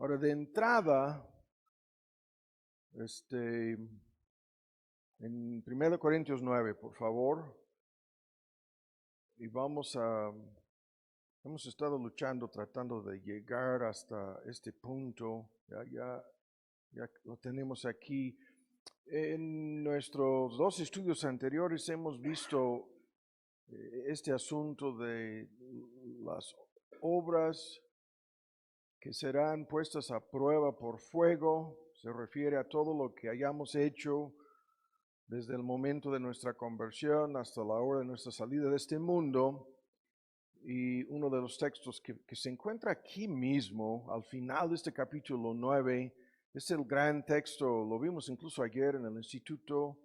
Ahora, de entrada, en 1 Corintios 9, por favor, y hemos estado luchando, tratando de llegar hasta este punto, ya lo tenemos aquí. En nuestros dos estudios anteriores hemos visto este asunto de las obras que serán puestas a prueba por fuego. Se refiere a todo lo que hayamos hecho desde el momento de nuestra conversión hasta la hora de nuestra salida de este mundo. Y uno de los textos que se encuentra aquí mismo, al final de este capítulo 9, es el gran texto, lo vimos incluso ayer en el instituto,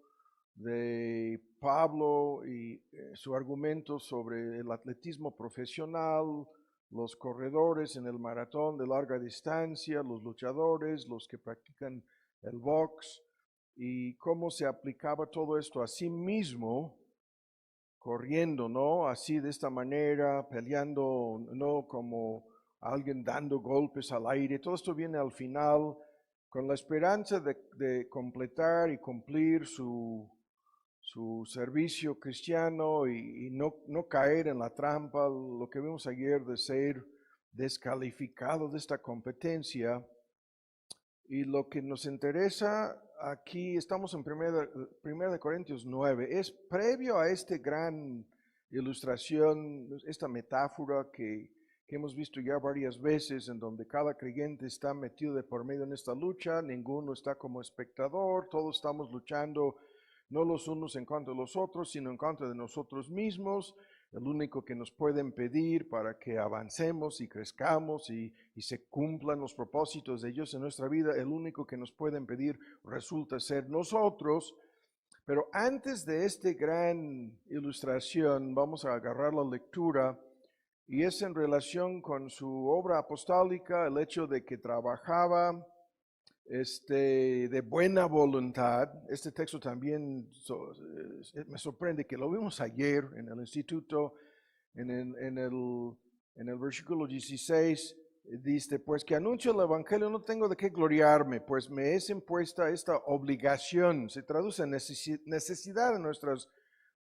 de Pablo y su argumento sobre el atletismo profesional, los corredores en el maratón de larga distancia, los luchadores, los que practican el box, y cómo se aplicaba todo esto a sí mismo, corriendo, ¿no? Así de esta manera, peleando, no como alguien dando golpes al aire. Todo esto viene al final con la esperanza de completar y cumplir su servicio cristiano y no caer en la trampa, lo que vimos ayer de ser descalificado de esta competencia. Y lo que nos interesa aquí, estamos en 1 Corintios 9, es previo a esta gran ilustración, esta metáfora que hemos visto ya varias veces, en donde cada creyente está metido de por medio en esta lucha, ninguno está como espectador, todos estamos luchando no los unos en contra de los otros, sino en contra de nosotros mismos. El único que nos pueden pedir para que avancemos y crezcamos y se cumplan los propósitos de Dios en nuestra vida, el único que nos pueden pedir resulta ser nosotros. Pero antes de esta gran ilustración, vamos a agarrar la lectura, y es en relación con su obra apostólica, el hecho de que trabajaba de buena voluntad. Este texto también me sorprende que lo vimos ayer en el instituto, en el versículo 16, dice, pues que anuncio el evangelio no tengo de qué gloriarme, pues me es impuesta esta obligación. Se traduce en necesidad en nuestras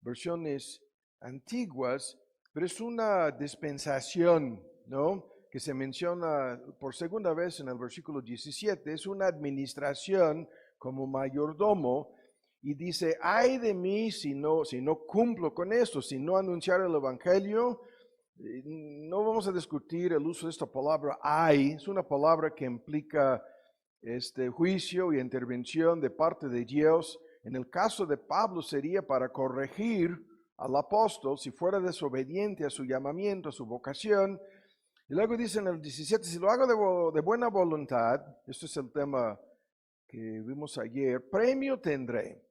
versiones antiguas, pero es una dispensación, ¿no? Que se menciona por segunda vez en el versículo 17, es una administración como mayordomo, y dice, ay de mí si no cumplo con esto, si no anunciar el evangelio. No vamos a discutir el uso de esta palabra ay, es una palabra que implica juicio y intervención de parte de Dios. En el caso de Pablo sería para corregir al apóstol si fuera desobediente a su llamamiento, a su vocación. Y luego dice en el 17, si lo hago de buena voluntad, esto es el tema que vimos ayer, premio tendré.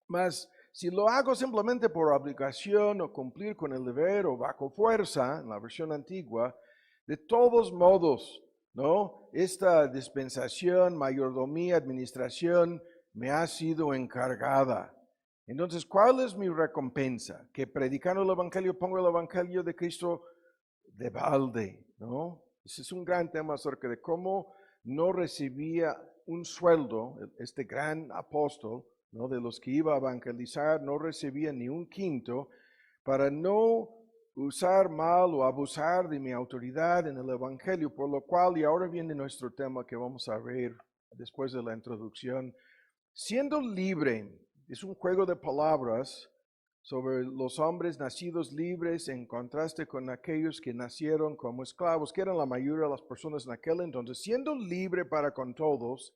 Mas si lo hago simplemente por obligación o cumplir con el deber o bajo fuerza, en la versión antigua, de todos modos, ¿no? Esta dispensación, mayordomía, administración me ha sido encargada. Entonces, ¿cuál es mi recompensa? Que predicando el evangelio pongo el evangelio de Cristo de balde, ¿no? Ese es un gran tema acerca de cómo no recibía un sueldo, este gran apóstol, ¿no? De los que iba a evangelizar, no recibía ni un quinto para no usar mal o abusar de mi autoridad en el evangelio, por lo cual, y ahora viene nuestro tema que vamos a ver después de la introducción, siendo libre, es un juego de palabras sobre los hombres nacidos libres en contraste con aquellos que nacieron como esclavos, que eran la mayoría de las personas en aquel entonces. Siendo libre para con todos,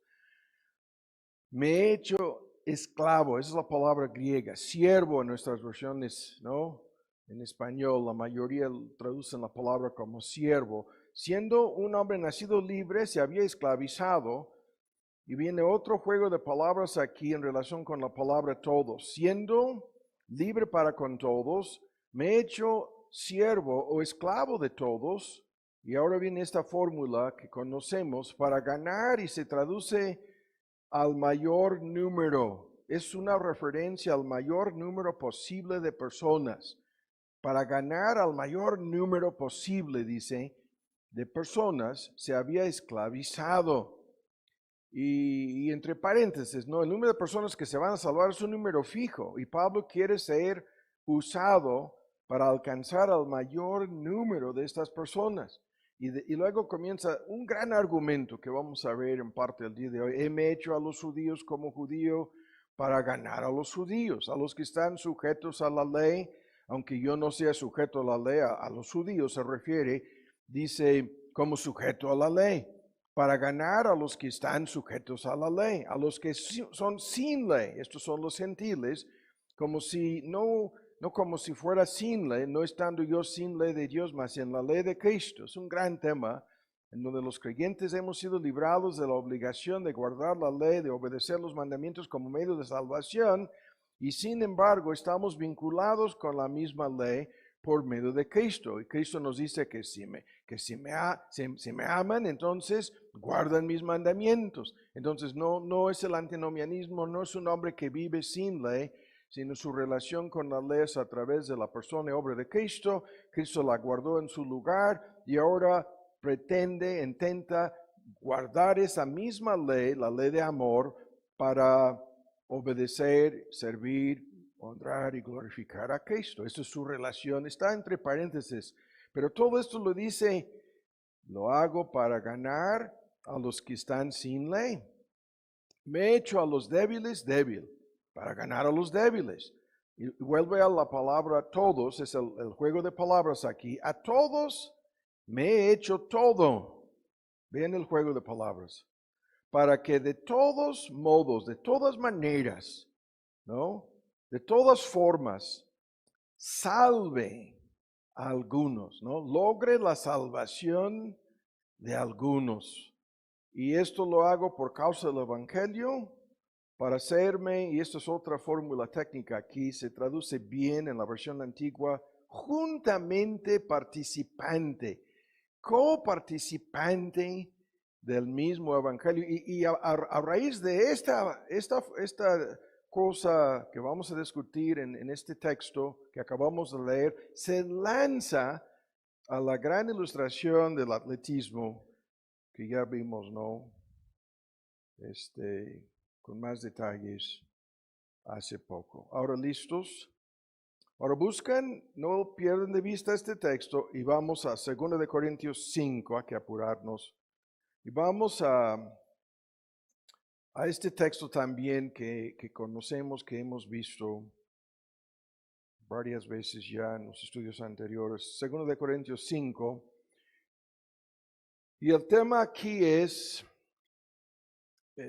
me he hecho esclavo, esa es la palabra griega, siervo en nuestras versiones, ¿no? En español, la mayoría traducen la palabra como siervo. Siendo un hombre nacido libre, se había esclavizado. Y viene otro juego de palabras aquí en relación con la palabra todos. Siendo libre para con todos, me he hecho siervo o esclavo de todos. Y ahora viene esta fórmula que conocemos para ganar, y se traduce al mayor número. Es una referencia al mayor número posible de personas. Para ganar al mayor número posible, dice, de personas se había esclavizado. Y entre paréntesis, ¿no? El número de personas que se van a salvar es un número fijo y Pablo quiere ser usado para alcanzar al mayor número de estas personas. Y luego comienza un gran argumento que vamos a ver en parte del día de hoy. He hecho a los judíos como judío para ganar a los judíos, a los que están sujetos a la ley, aunque yo no sea sujeto a la ley, a los judíos se refiere, dice como sujeto a la ley, para ganar a los que están sujetos a la ley, a los que son sin ley, estos son los gentiles, como si no como si fuera sin ley, no estando yo sin ley de Dios, mas en la ley de Cristo. Es un gran tema en donde los creyentes hemos sido librados de la obligación de guardar la ley, de obedecer los mandamientos como medio de salvación, y sin embargo estamos vinculados con la misma ley por medio de Cristo. Y Cristo nos dice que si me aman, entonces guardan mis mandamientos. Entonces no es el antinomianismo, no es un hombre que vive sin ley, sino su relación con la ley es a través de la persona y obra de Cristo. Cristo la guardó en su lugar y ahora intenta guardar esa misma ley, la ley de amor, para obedecer, servir, honrar y glorificar a Cristo. Esa es su relación, está entre paréntesis, pero todo esto lo dice, lo hago para ganar a los que están sin ley. Me he hecho a los débiles débil, para ganar a los débiles. Y vuelve a la palabra todos, es el juego de palabras aquí. A todos me he hecho todo. Vean el juego de palabras. Para que de todos modos, de todas maneras, ¿no? De todas formas, salve a algunos, ¿no? Logre la salvación de algunos. Y esto lo hago por causa del Evangelio, para hacerme, y esta es otra fórmula técnica aquí, se traduce bien en la versión antigua, juntamente participante, coparticipante del mismo Evangelio. Y a raíz de esta cosa que vamos a discutir en este texto que acabamos de leer, se lanza a la gran ilustración del atletismo que ya vimos, ¿no? Con más detalles hace poco. Ahora, ¿listos? Ahora buscan, no pierdan de vista este texto y vamos a 2 de Corintios 5, hay que apurarnos. Y vamos a este texto también que conocemos, que hemos visto varias veces ya en los estudios anteriores. 2 de Corintios 5. Y el tema aquí es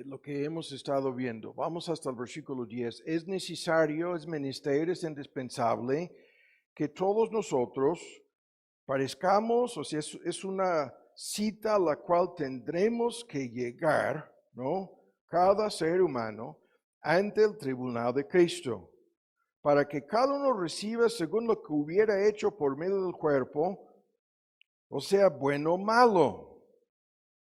lo que hemos estado viendo. Vamos hasta el versículo 10. Es necesario, es menester, es indispensable que todos nosotros parezcamos, o sea, es una cita a la cual tendremos que llegar, ¿no? Cada ser humano ante el tribunal de Cristo, para que cada uno reciba según lo que hubiera hecho por medio del cuerpo, o sea, bueno o malo.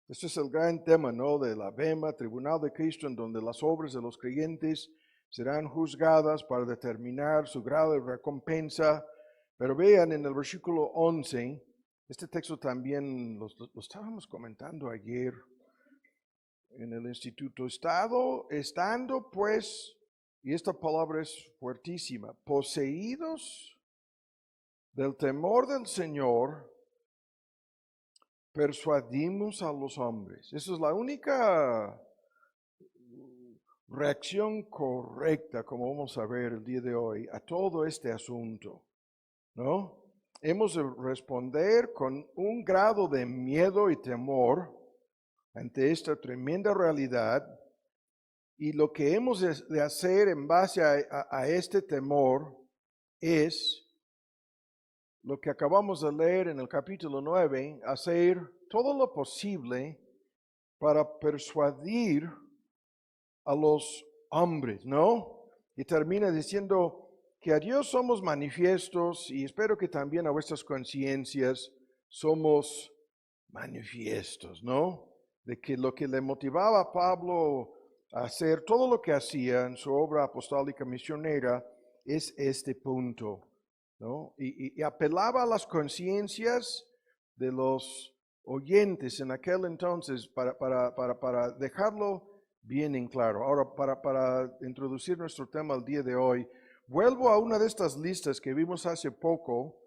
Este es el gran tema, ¿no? De la bema, tribunal de Cristo, en donde las obras de los creyentes serán juzgadas para determinar su grado de recompensa. Pero vean en el versículo 11, este texto también lo estábamos comentando ayer en el instituto. Estando pues, y esta palabra es fuertísima, poseídos del temor del Señor, persuadimos a los hombres. Esa es la única reacción correcta, como vamos a ver el día de hoy, a todo este asunto, ¿no? Hemos de responder con un grado de miedo y temor ante esta tremenda realidad, y lo que hemos de hacer en base a este temor es lo que acabamos de leer en el capítulo 9, hacer todo lo posible para persuadir a los hombres, ¿no? Y termina diciendo que a Dios somos manifiestos, y espero que también a vuestras conciencias somos manifiestos, ¿no? De que lo que le motivaba a Pablo a hacer todo lo que hacía en su obra apostólica misionera es este punto, ¿no? Y apelaba a las conciencias de los oyentes en aquel entonces para dejarlo bien en claro. Ahora, para introducir nuestro tema al día de hoy, vuelvo a una de estas listas que vimos hace poco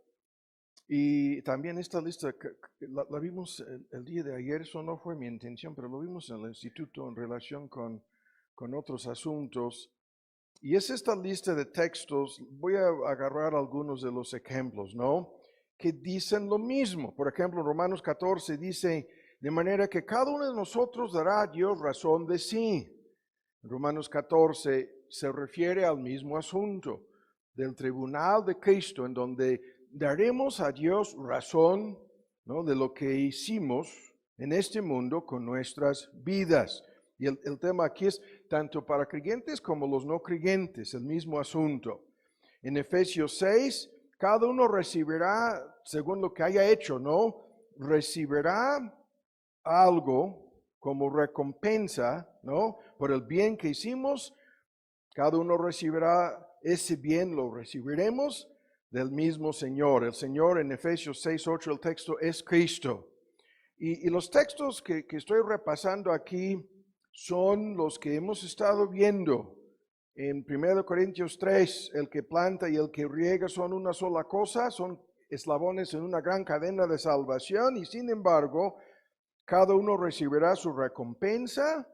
y también esta lista la vimos el día de ayer. Eso no fue mi intención, pero lo vimos en el instituto en relación con otros asuntos. Y es esta lista de textos, voy a agarrar algunos de los ejemplos, ¿no? Que dicen lo mismo. Por ejemplo, Romanos 14 dice, de manera que cada uno de nosotros dará a Dios razón de sí. Romanos 14 se refiere al mismo asunto del tribunal de Cristo, en donde daremos a Dios razón, ¿no?, de lo que hicimos en este mundo con nuestras vidas. Y el tema aquí es tanto para creyentes como los no creyentes, el mismo asunto. En Efesios 6, cada uno recibirá, según lo que haya hecho, ¿no? Recibirá algo como recompensa, ¿no? Por el bien que hicimos, cada uno recibirá ese bien, lo recibiremos del mismo Señor. El Señor en Efesios 6, 8, el texto es Cristo. Y los textos que estoy repasando aquí son los que hemos estado viendo en 1 Corintios 3, el que planta y el que riega son una sola cosa, son eslabones en una gran cadena de salvación y sin embargo, cada uno recibirá su recompensa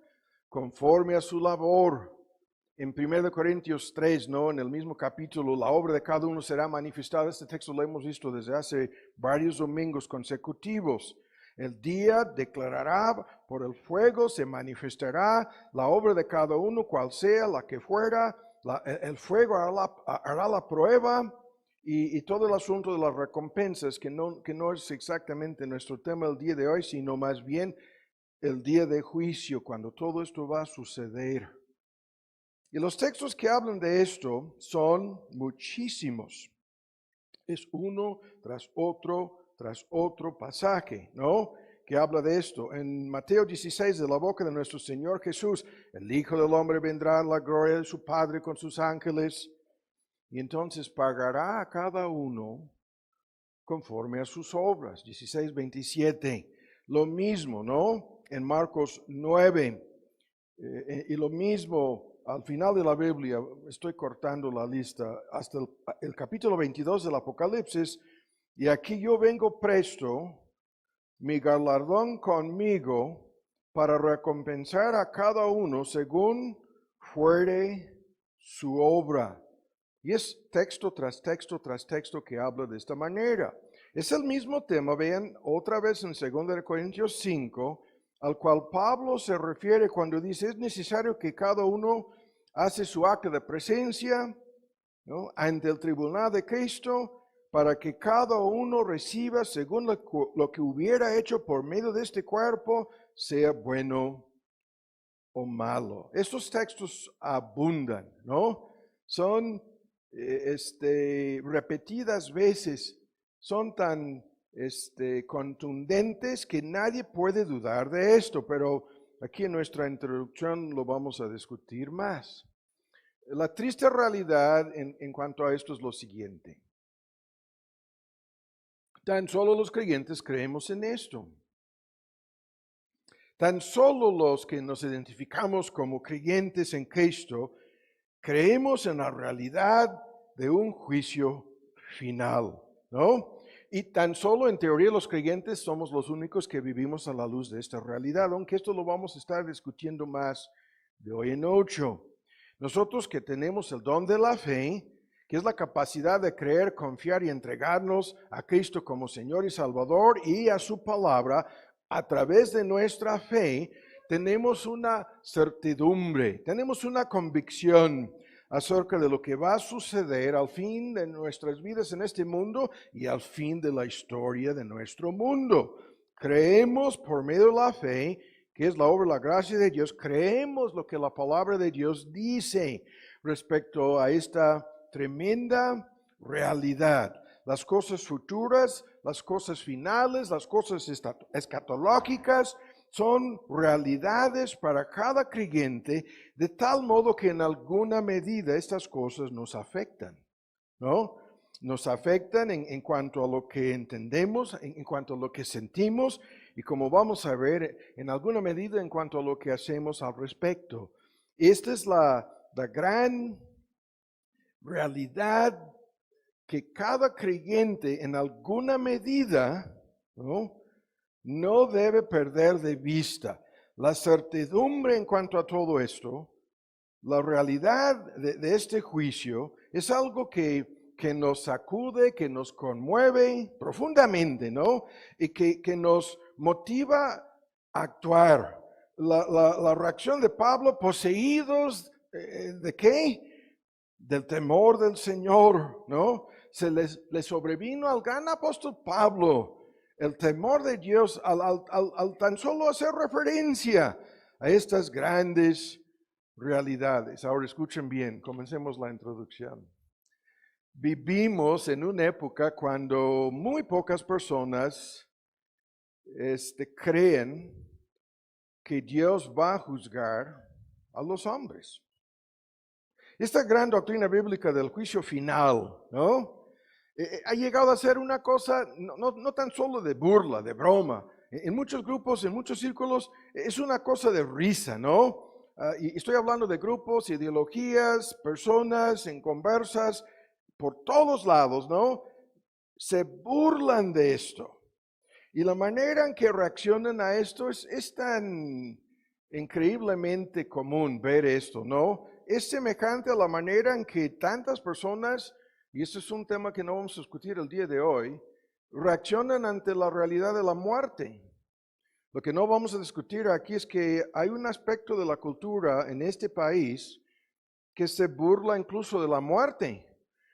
conforme a su labor. En 1 Corintios 3, ¿no?, en el mismo capítulo, la obra de cada uno será manifestada. Este texto lo hemos visto desde hace varios domingos consecutivos. El día declarará por el fuego, se manifestará la obra de cada uno, cual sea la que fuera. El fuego hará la prueba y todo el asunto de las recompensas, que no es exactamente nuestro tema el día de hoy, sino más bien el día de juicio, cuando todo esto va a suceder. Y los textos que hablan de esto son muchísimos. Es uno tras otro pasaje, ¿no?, que habla de esto. En Mateo 16, de la boca de nuestro Señor Jesús, el Hijo del Hombre vendrá en la gloria de su Padre con sus ángeles, y entonces pagará a cada uno conforme a sus obras. 16, 27. Lo mismo, ¿no?, en Marcos 9, y lo mismo al final de la Biblia. Estoy cortando la lista hasta el capítulo 22 del Apocalipsis. Y aquí yo vengo presto, mi galardón conmigo, para recompensar a cada uno según fuere su obra. Y es texto tras texto tras texto que habla de esta manera. Es el mismo tema, vean otra vez en 2 Corintios 5, al cual Pablo se refiere cuando dice, es necesario que cada uno hace su acto de presencia, ¿no?, ante el tribunal de Cristo, para que cada uno reciba según lo que hubiera hecho por medio de este cuerpo, sea bueno o malo. Estos textos abundan, ¿no? Son repetidas veces, son tan contundentes que nadie puede dudar de esto, pero aquí en nuestra introducción lo vamos a discutir más. La triste realidad en cuanto a esto es lo siguiente. Tan solo los creyentes creemos en esto. Tan solo los que nos identificamos como creyentes en Cristo creemos en la realidad de un juicio final, ¿no? Y tan solo en teoría los creyentes somos los únicos que vivimos a la luz de esta realidad, aunque esto lo vamos a estar discutiendo más de hoy en ocho. Nosotros que tenemos el don de la fe, que es la capacidad de creer, confiar y entregarnos a Cristo como Señor y Salvador y a su palabra, a través de nuestra fe, tenemos una certidumbre, tenemos una convicción acerca de lo que va a suceder al fin de nuestras vidas en este mundo y al fin de la historia de nuestro mundo. Creemos por medio de la fe, que es la obra de la gracia de Dios, creemos lo que la palabra de Dios dice respecto a esta tremenda realidad. Las cosas futuras, las cosas finales, las cosas escatológicas son realidades para cada creyente, de tal modo que en alguna medida estas cosas nos afectan, ¿no? Nos afectan en cuanto a lo que entendemos, en cuanto a lo que sentimos, y como vamos a ver, en alguna medida en cuanto a lo que hacemos al respecto. Esta es la gran realidad que cada creyente en alguna medida, no debe perder de vista. La certidumbre en cuanto a todo esto, la realidad de este juicio es algo que nos sacude, que nos conmueve profundamente, ¿no? Y que nos motiva a actuar. La reacción de Pablo, poseídos, ¿de qué? Del temor del Señor, ¿no? Le sobrevino al gran apóstol Pablo el temor de Dios al tan solo hacer referencia a estas grandes realidades. Ahora escuchen bien, comencemos la introducción. Vivimos en una época cuando muy pocas personas creen que Dios va a juzgar a los hombres. Esta gran doctrina bíblica del juicio final, ¿no? Ha llegado a ser una cosa no tan solo de burla, de broma. En muchos grupos, en muchos círculos, es una cosa de risa, ¿no? Y estoy hablando de grupos, ideologías, personas en conversas, por todos lados, ¿no? Se burlan de esto. Y la manera en que reaccionan a esto es tan increíblemente común ver esto, ¿no? Es semejante a la manera en que tantas personas, y este es un tema que no vamos a discutir el día de hoy, reaccionan ante la realidad de la muerte. Lo que no vamos a discutir aquí es que hay un aspecto de la cultura en este país que se burla incluso de la muerte.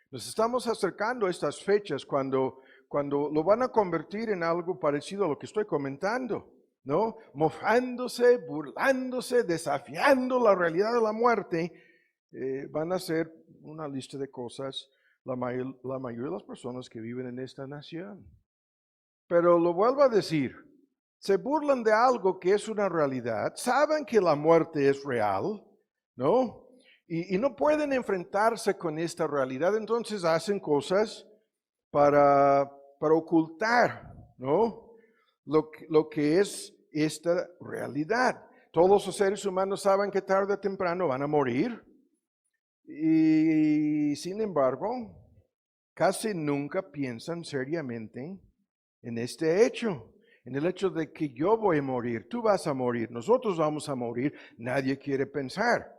Nos estamos acercando a estas fechas cuando lo van a convertir en algo parecido a lo que estoy comentando, ¿no? Mofándose, burlándose, desafiando la realidad de la muerte, van a ser una lista de cosas la mayoría de las personas que viven en esta nación. Pero lo vuelvo a decir, se burlan de algo que es una realidad, saben que la muerte es real, ¿no? Y no pueden enfrentarse con esta realidad, entonces hacen cosas para ocultar, ¿no? Lo que es esta realidad. Todos los seres humanos saben que tarde o temprano van a morir. Y sin embargo, casi nunca piensan seriamente en este hecho. En el hecho de que yo voy a morir, tú vas a morir, nosotros vamos a morir, nadie quiere pensar.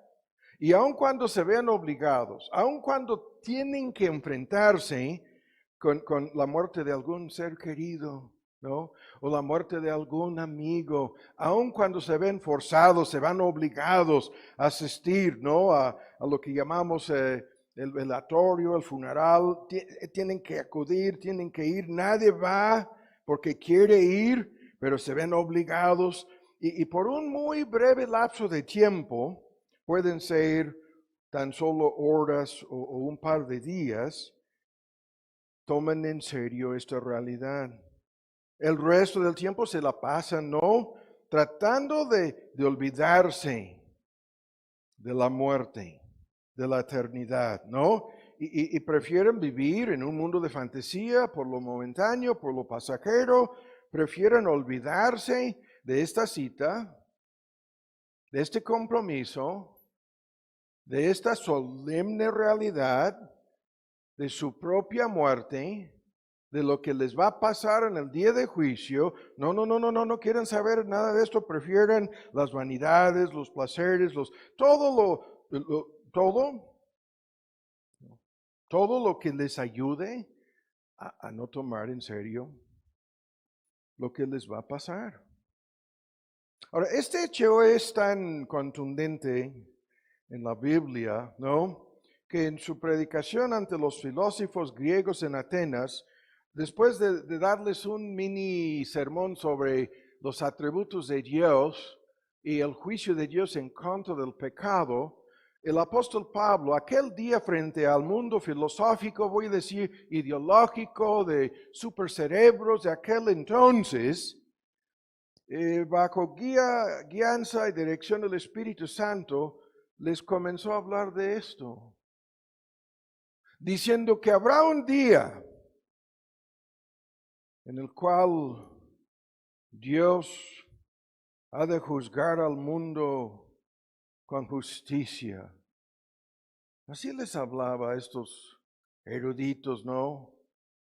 Y aun cuando se vean obligados, aun cuando tienen que enfrentarse con la muerte de algún ser querido, ¿no? O la muerte de algún amigo, aun cuando se ven forzados, se van obligados a asistir, ¿no? A lo que llamamos el velatorio, el funeral, tienen que acudir, tienen que ir, nadie va porque quiere ir, pero se ven obligados y por un muy breve lapso de tiempo, pueden ser tan solo horas o un par de días, toman en serio esta realidad. El resto del tiempo se la pasan, ¿no? Tratando de olvidarse de la muerte, de la eternidad, ¿no? Y prefieren vivir en un mundo de fantasía por lo momentáneo, por lo pasajero, prefieren olvidarse de esta cita, de este compromiso, de esta solemne realidad de su propia muerte, de lo que les va a pasar en el día de juicio. No quieren saber nada de esto, prefieren las vanidades, los placeres, todo lo que les ayude a no tomar en serio lo que les va a pasar. Ahora, este hecho es tan contundente en la Biblia, ¿no? Que en su predicación ante los filósofos griegos en Atenas, después de darles un mini sermón sobre los atributos de Dios y el juicio de Dios en contra del pecado, el apóstol Pablo, aquel día frente al mundo filosófico, voy a decir ideológico, de supercerebros de aquel entonces, bajo guianza y dirección del Espíritu Santo, les comenzó a hablar de esto, diciendo que habrá un día en el cual Dios ha de juzgar al mundo con justicia. Así les hablaba a estos eruditos, ¿no?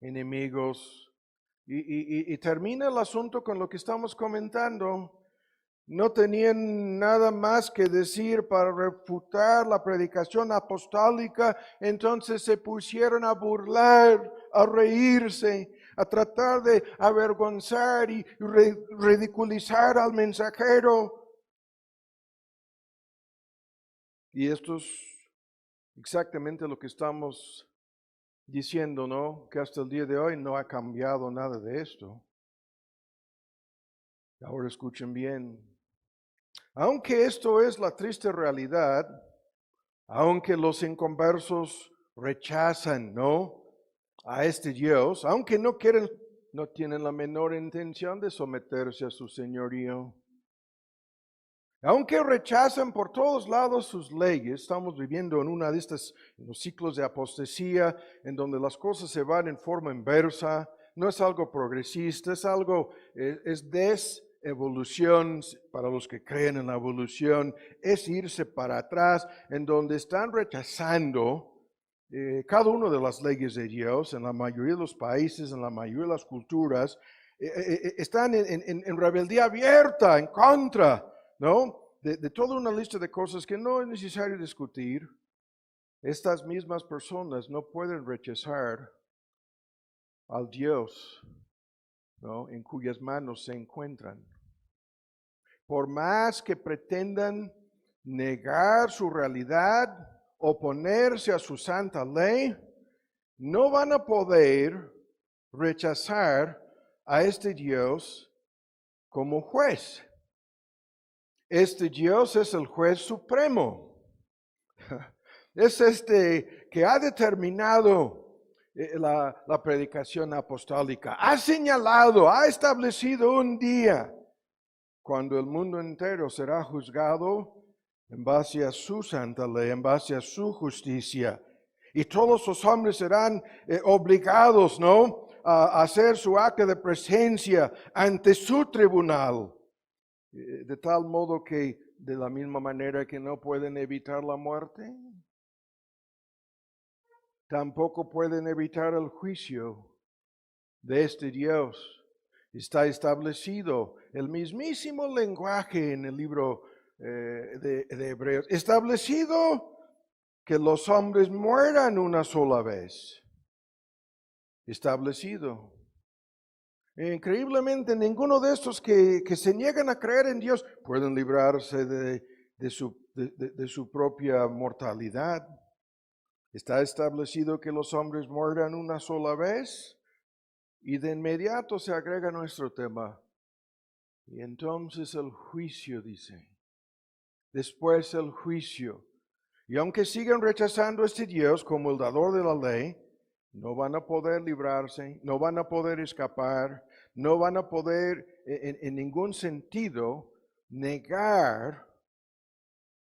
Enemigos. Y termina el asunto con lo que estamos comentando. No tenían nada más que decir para refutar la predicación apostólica, entonces se pusieron a burlar, a reírse, a tratar de avergonzar y ridiculizar al mensajero. Y esto es exactamente lo que estamos diciendo, ¿no? Que hasta el día de hoy no ha cambiado nada de esto. Ahora escuchen bien. Aunque esto es la triste realidad, aunque los inconversos rechazan, ¿no? A este Dios, aunque no quieren, no tienen la menor intención de someterse a su señorío. Aunque rechazan por todos lados sus leyes, estamos viviendo en una de estas en los ciclos de apostasía, en donde las cosas se van en forma inversa, no es algo progresista, es algo, es desevolución para los que creen en la evolución, es irse para atrás, en donde están rechazando cada una de las leyes de Dios, en la mayoría de los países, en la mayoría de las culturas, están en rebeldía abierta, en contra, ¿no? De toda una lista de cosas que no es necesario discutir. Estas mismas personas no pueden rechazar al Dios, ¿no? En cuyas manos se encuentran. Por más que pretendan negar su realidad, oponerse a su santa ley, no van a poder rechazar a este Dios como juez. Este Dios es el juez supremo. Es este que ha determinado la predicación apostólica. Ha señalado, ha establecido un día cuando el mundo entero será juzgado en base a su santa ley, en base a su justicia. Y todos los hombres serán obligados, ¿no?, a hacer su acto de presencia ante su tribunal. De tal modo que de la misma manera que no pueden evitar la muerte, tampoco pueden evitar el juicio de este Dios. Está establecido el mismísimo lenguaje en el libro de Hebreos. Establecido que los hombres mueran una sola vez. Establecido. Increíblemente, ninguno de estos que se niegan a creer en Dios pueden librarse de su propia mortalidad. Está establecido que los hombres mueran una sola vez y de inmediato se agrega nuestro tema. Y entonces el juicio, dice. Después el juicio. Y aunque sigan rechazando a este Dios como el dador de la ley, no van a poder librarse, no van a poder escapar, no van a poder en ningún sentido negar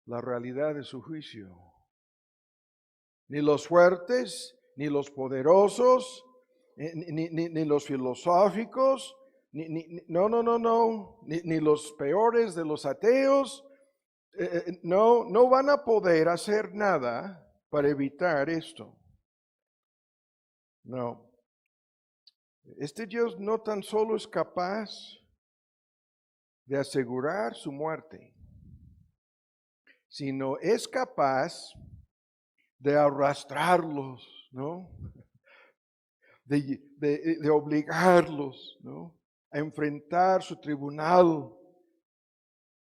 la realidad de su juicio. Ni los fuertes, ni los poderosos, ni los filosóficos, ni los peores de los ateos, no van a poder hacer nada para evitar esto. No. Este Dios no tan solo es capaz de asegurar su muerte, sino es capaz de arrastrarlos, ¿no? De obligarlos, ¿no?, a enfrentar su tribunal.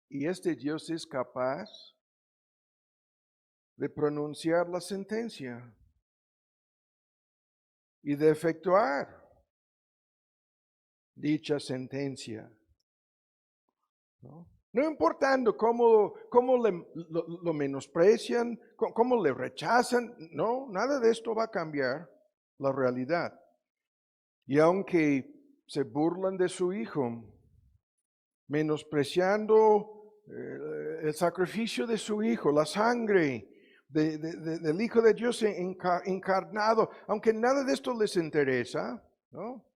Y este Dios es capaz de pronunciar la sentencia y de efectuar dicha sentencia. No importando cómo lo menosprecian, cómo le rechazan, no, nada de esto va a cambiar la realidad. Y aunque se burlan de su Hijo, menospreciando el sacrificio de su Hijo, la sangre del Hijo de Dios encarnado, aunque nada de esto les interesa, ¿no?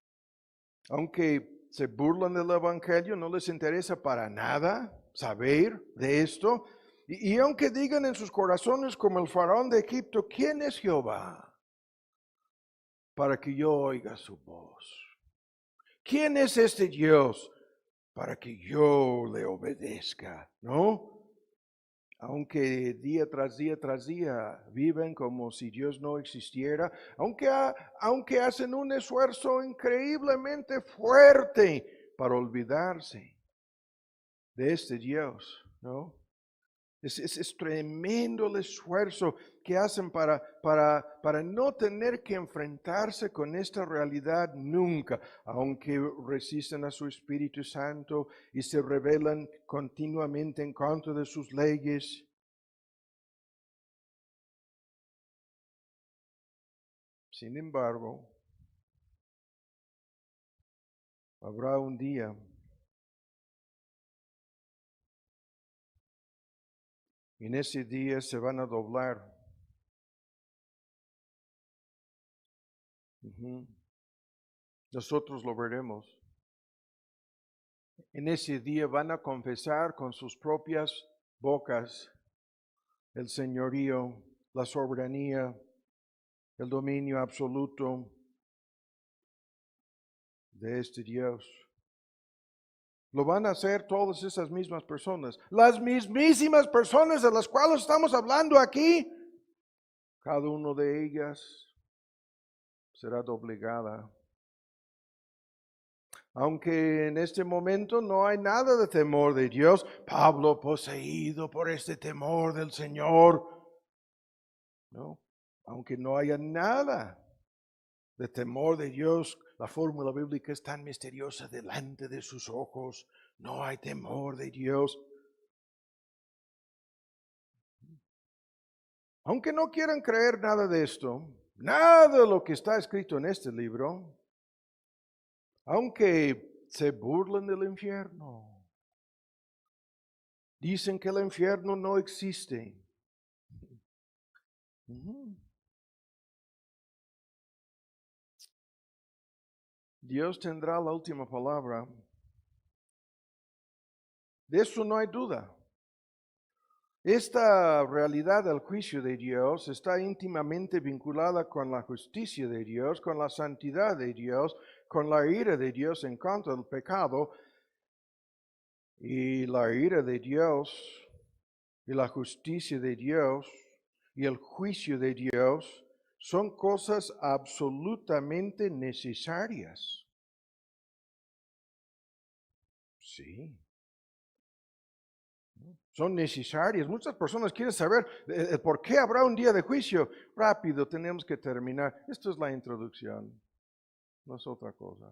Aunque se burlan del Evangelio, no les interesa para nada saber de esto. Y aunque digan en sus corazones como el faraón de Egipto, ¿quién es Jehová para que yo oiga su voz? ¿Quién es este Dios para que yo le obedezca? ¿No? Aunque día tras día tras día viven como si Dios no existiera, aunque hacen un esfuerzo increíblemente fuerte para olvidarse de este Dios, ¿no? Es tremendo el esfuerzo que hacen para no tener que enfrentarse con esta realidad nunca, aunque resisten a su Espíritu Santo y se rebelan continuamente en contra de sus leyes. Sin embargo, habrá un día y en ese día se van a doblar. Nosotros lo veremos. En ese día van a confesar con sus propias bocas el señorío, la soberanía, el dominio absoluto de este Dios. Lo van a hacer todas esas mismas personas, las mismísimas personas de las cuales estamos hablando aquí. Cada una de ellas será doblegada. Aunque en este momento no hay nada de temor de Dios, Pablo poseído por este temor del Señor, ¿no? Aunque no haya nada de temor de Dios, la fórmula bíblica es tan misteriosa delante de sus ojos, no hay temor de Dios. Aunque no quieran creer nada de esto, nada de lo que está escrito en este libro, aunque se burlen del infierno, dicen que el infierno no existe. Dios tendrá la última palabra. De eso no hay duda. Esta realidad del juicio de Dios está íntimamente vinculada con la justicia de Dios, con la santidad de Dios, con la ira de Dios en contra del pecado. Y la ira de Dios y la justicia de Dios y el juicio de Dios son cosas absolutamente necesarias. Sí. Son necesarias. Muchas personas quieren saber por qué habrá un día de juicio. Rápido, tenemos que terminar. Esto es la introducción, no es otra cosa.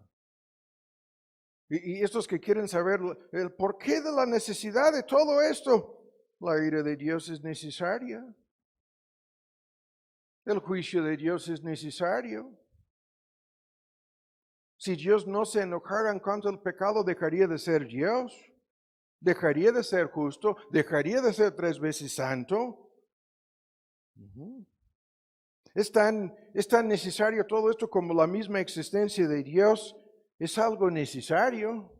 Y estos que quieren saber el porqué de la necesidad de todo esto, la ira de Dios es necesaria. El juicio de Dios es necesario. Si Dios no se enojara en contra del pecado, dejaría de ser Dios. Dejaría de ser justo, dejaría de ser 3 veces santo. Es tan necesario todo esto como la misma existencia de Dios. Es algo necesario.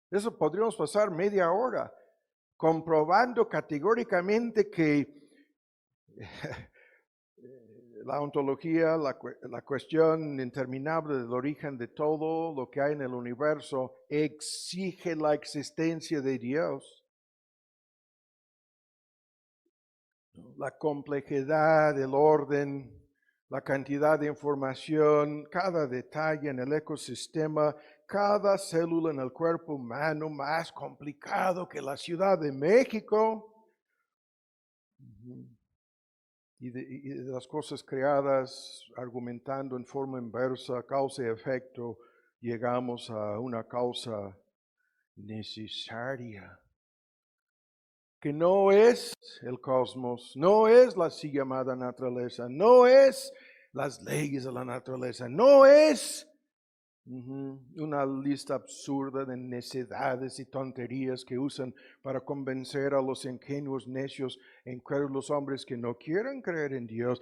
Eso podríamos pasar media hora comprobando categóricamente que la ontología, la cuestión interminable del origen de todo lo que hay en el universo exige la existencia de Dios. La complejidad, el orden, la cantidad de información, cada detalle en el ecosistema, cada célula en el cuerpo humano más complicado que la Ciudad de México. Y de las cosas creadas, argumentando en forma inversa, causa y efecto, llegamos a una causa necesaria, que no es el cosmos, no es la así llamada naturaleza, no es las leyes de la naturaleza, no es una lista absurda de necedades y tonterías que usan para convencer a los ingenuos, necios e incrédulos hombres que no quieren creer en Dios.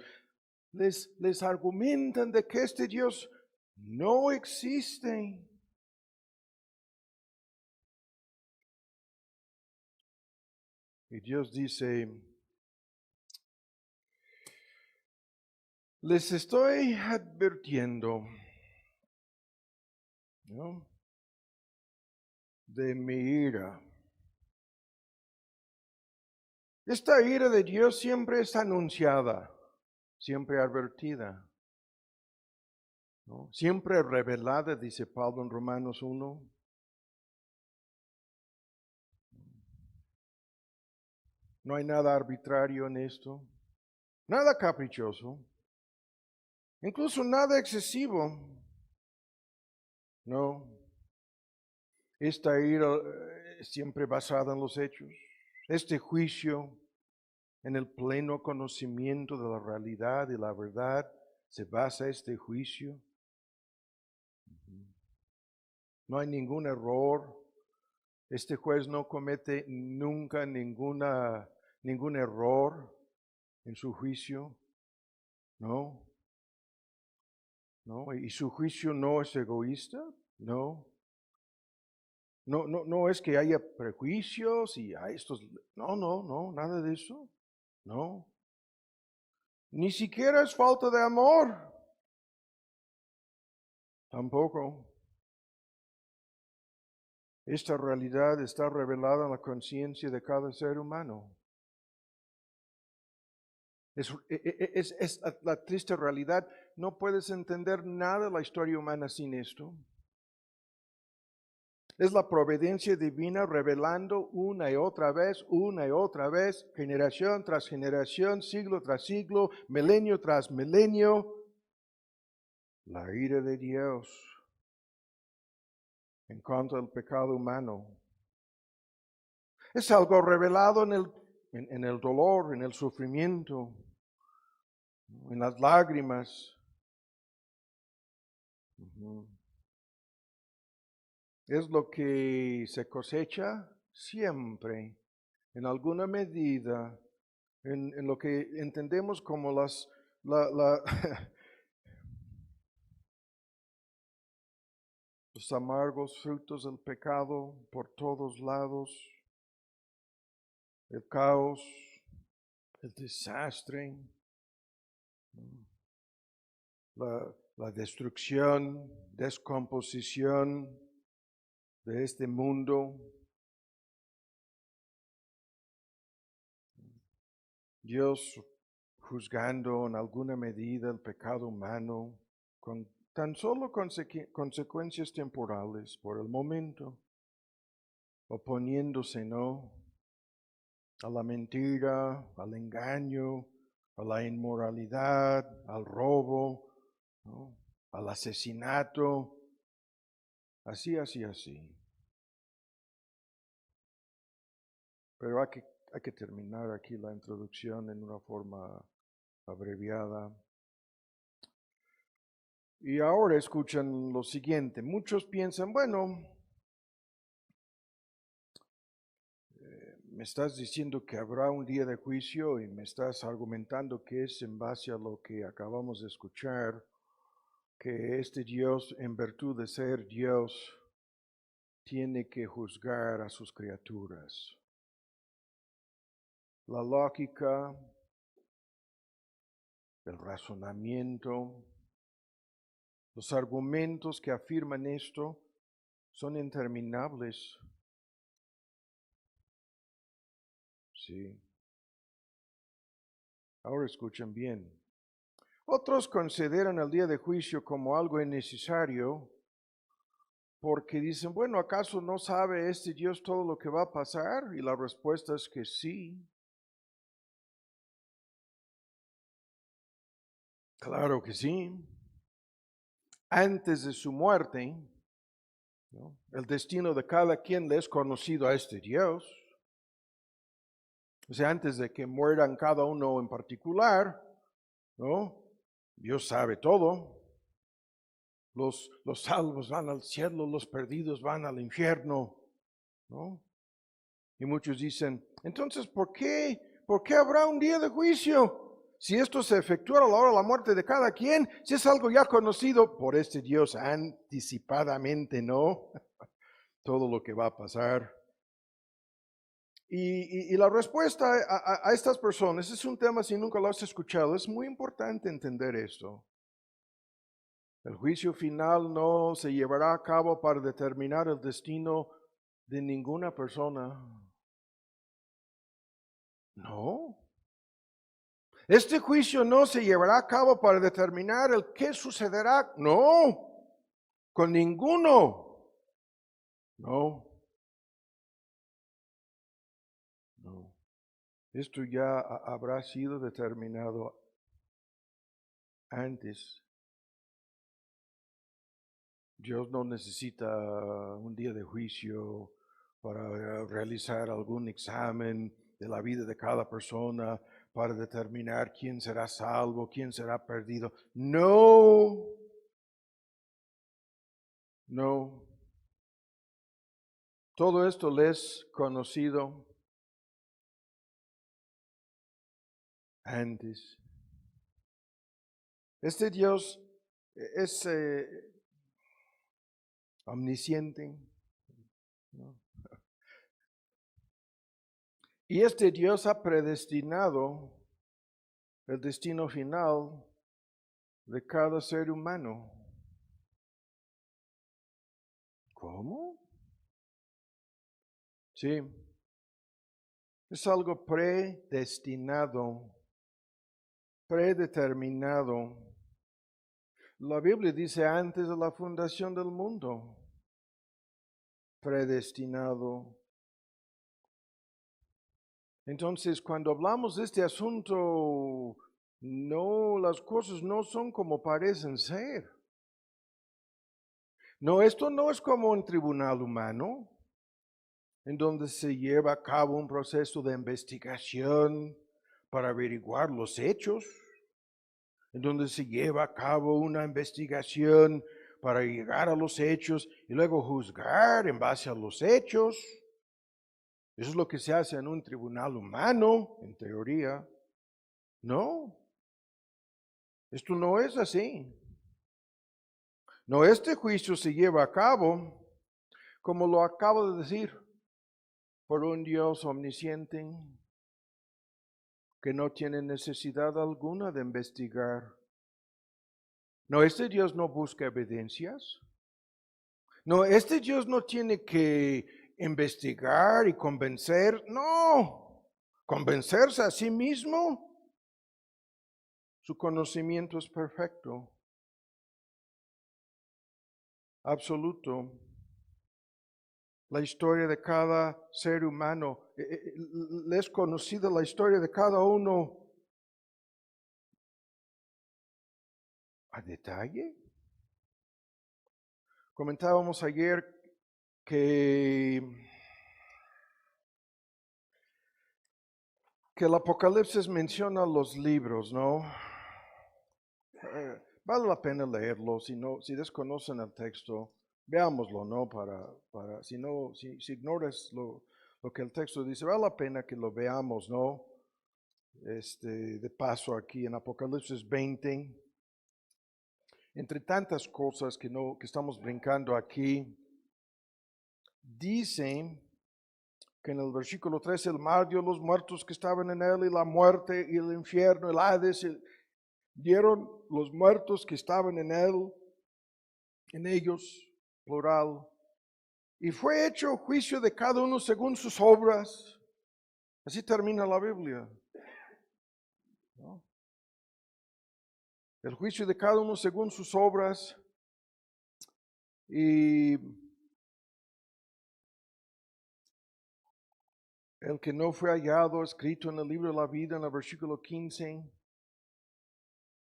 Les argumentan de que este Dios no existe. Y Dios dice, les estoy advirtiendo, ¿no?, de mi ira. Esta ira de Dios siempre es anunciada, siempre advertida, ¿no?, siempre revelada, dice Pablo en Romanos 1. No hay nada arbitrario en esto, nada caprichoso, incluso nada excesivo. No, esta ira es siempre basada en los hechos. Este juicio, en el pleno conocimiento de la realidad y la verdad, se basa este juicio. No hay ningún error. Este juez no comete nunca ningún error en su juicio. No. No. Y su juicio no es egoísta. No. No es que haya prejuicios y hay estos. No, nada de eso. No. Ni siquiera es falta de amor. Tampoco. Esta realidad está revelada en la conciencia de cada ser humano. Es la triste realidad. No puedes entender nada de la historia humana sin esto. Es la providencia divina revelando una y otra vez, generación tras generación, siglo tras siglo, milenio tras milenio, la ira de Dios en contra del pecado humano. Es algo revelado en el dolor, en el sufrimiento, en las lágrimas. Es lo que se cosecha siempre, en alguna medida, en lo que entendemos como los amargos frutos del pecado por todos lados, el caos, el desastre, la destrucción, descomposición de este mundo. Dios juzgando en alguna medida el pecado humano con tan solo consecuencias temporales por el momento, oponiéndose, ¿no?, a la mentira, al engaño, a la inmoralidad, al robo, ¿no?, al asesinato, así. Pero hay que terminar aquí la introducción en una forma abreviada. Y ahora escuchan lo siguiente. Muchos piensan, bueno, me estás diciendo que habrá un día de juicio y me estás argumentando que es en base a lo que acabamos de escuchar, que este Dios, en virtud de ser Dios, tiene que juzgar a sus criaturas. La lógica, el razonamiento, los argumentos que afirman esto son interminables. Sí. Ahora escuchen bien. Otros consideran el día de juicio como algo innecesario porque dicen, bueno, ¿acaso no sabe este Dios todo lo que va a pasar? Y la respuesta es que sí. Claro que sí. Antes de su muerte, ¿no?, el destino de cada quien le es conocido a este Dios. O sea, antes de que mueran cada uno en particular, ¿no?, Dios sabe todo. Los salvos van al cielo, los perdidos van al infierno, ¿no? Y muchos dicen, entonces, ¿por qué habrá un día de juicio? Si esto se efectúa a la hora de la muerte de cada quien, si es algo ya conocido por este Dios anticipadamente, ¿no? Todo lo que va a pasar. Y la respuesta a estas personas es un tema, si nunca lo has escuchado, es muy importante entender esto. El juicio final no se llevará a cabo para determinar el destino de ninguna persona. No. Este juicio no se llevará a cabo para determinar el qué sucederá. No. Con ninguno. No. No. Esto ya habrá sido determinado antes. Dios no necesita un día de juicio para realizar algún examen de la vida de cada persona, para determinar quién será salvo, quién será perdido. No, no. Todo esto les es conocido antes. Este Dios es omnisciente, ¿no? Y este Dios ha predestinado el destino final de cada ser humano. ¿Cómo? Sí, es algo predestinado, predeterminado. La Biblia dice antes de la fundación del mundo, predestinado. Entonces, cuando hablamos de este asunto, no, las cosas no son como parecen ser. No, esto no es como un tribunal humano, en donde se lleva a cabo un proceso de investigación para averiguar los hechos, en donde se lleva a cabo una investigación para llegar a los hechos y luego juzgar en base a los hechos. Eso es lo que se hace en un tribunal humano, en teoría. No, esto no es así. No, este juicio se lleva a cabo, como lo acabo de decir, por un Dios omnisciente que no tiene necesidad alguna de investigar. No, este Dios no busca evidencias. No, este Dios no tiene que investigar y convencer. No, convencerse a sí mismo. Su conocimiento es perfecto, absoluto. La historia de cada ser humano, le es conocida la historia de cada uno a detalle. Comentábamos ayer que el Apocalipsis menciona los libros, ¿no? Vale la pena leerlo, si desconocen el texto, veámoslo, ¿no? Si ignoras lo que el texto dice, vale la pena que lo veamos, ¿no? De paso aquí en Apocalipsis 20. Entre tantas cosas que estamos brincando aquí, dice que en el versículo 13 el mar dio los muertos que estaban en él y la muerte y el infierno, el Hades, dieron los muertos que estaban en él, en ellos, plural, y fue hecho juicio de cada uno según sus obras. Así termina la Biblia, ¿no? El juicio de cada uno según sus obras. Y el que no fue hallado escrito en el libro de la vida, en el versículo 15,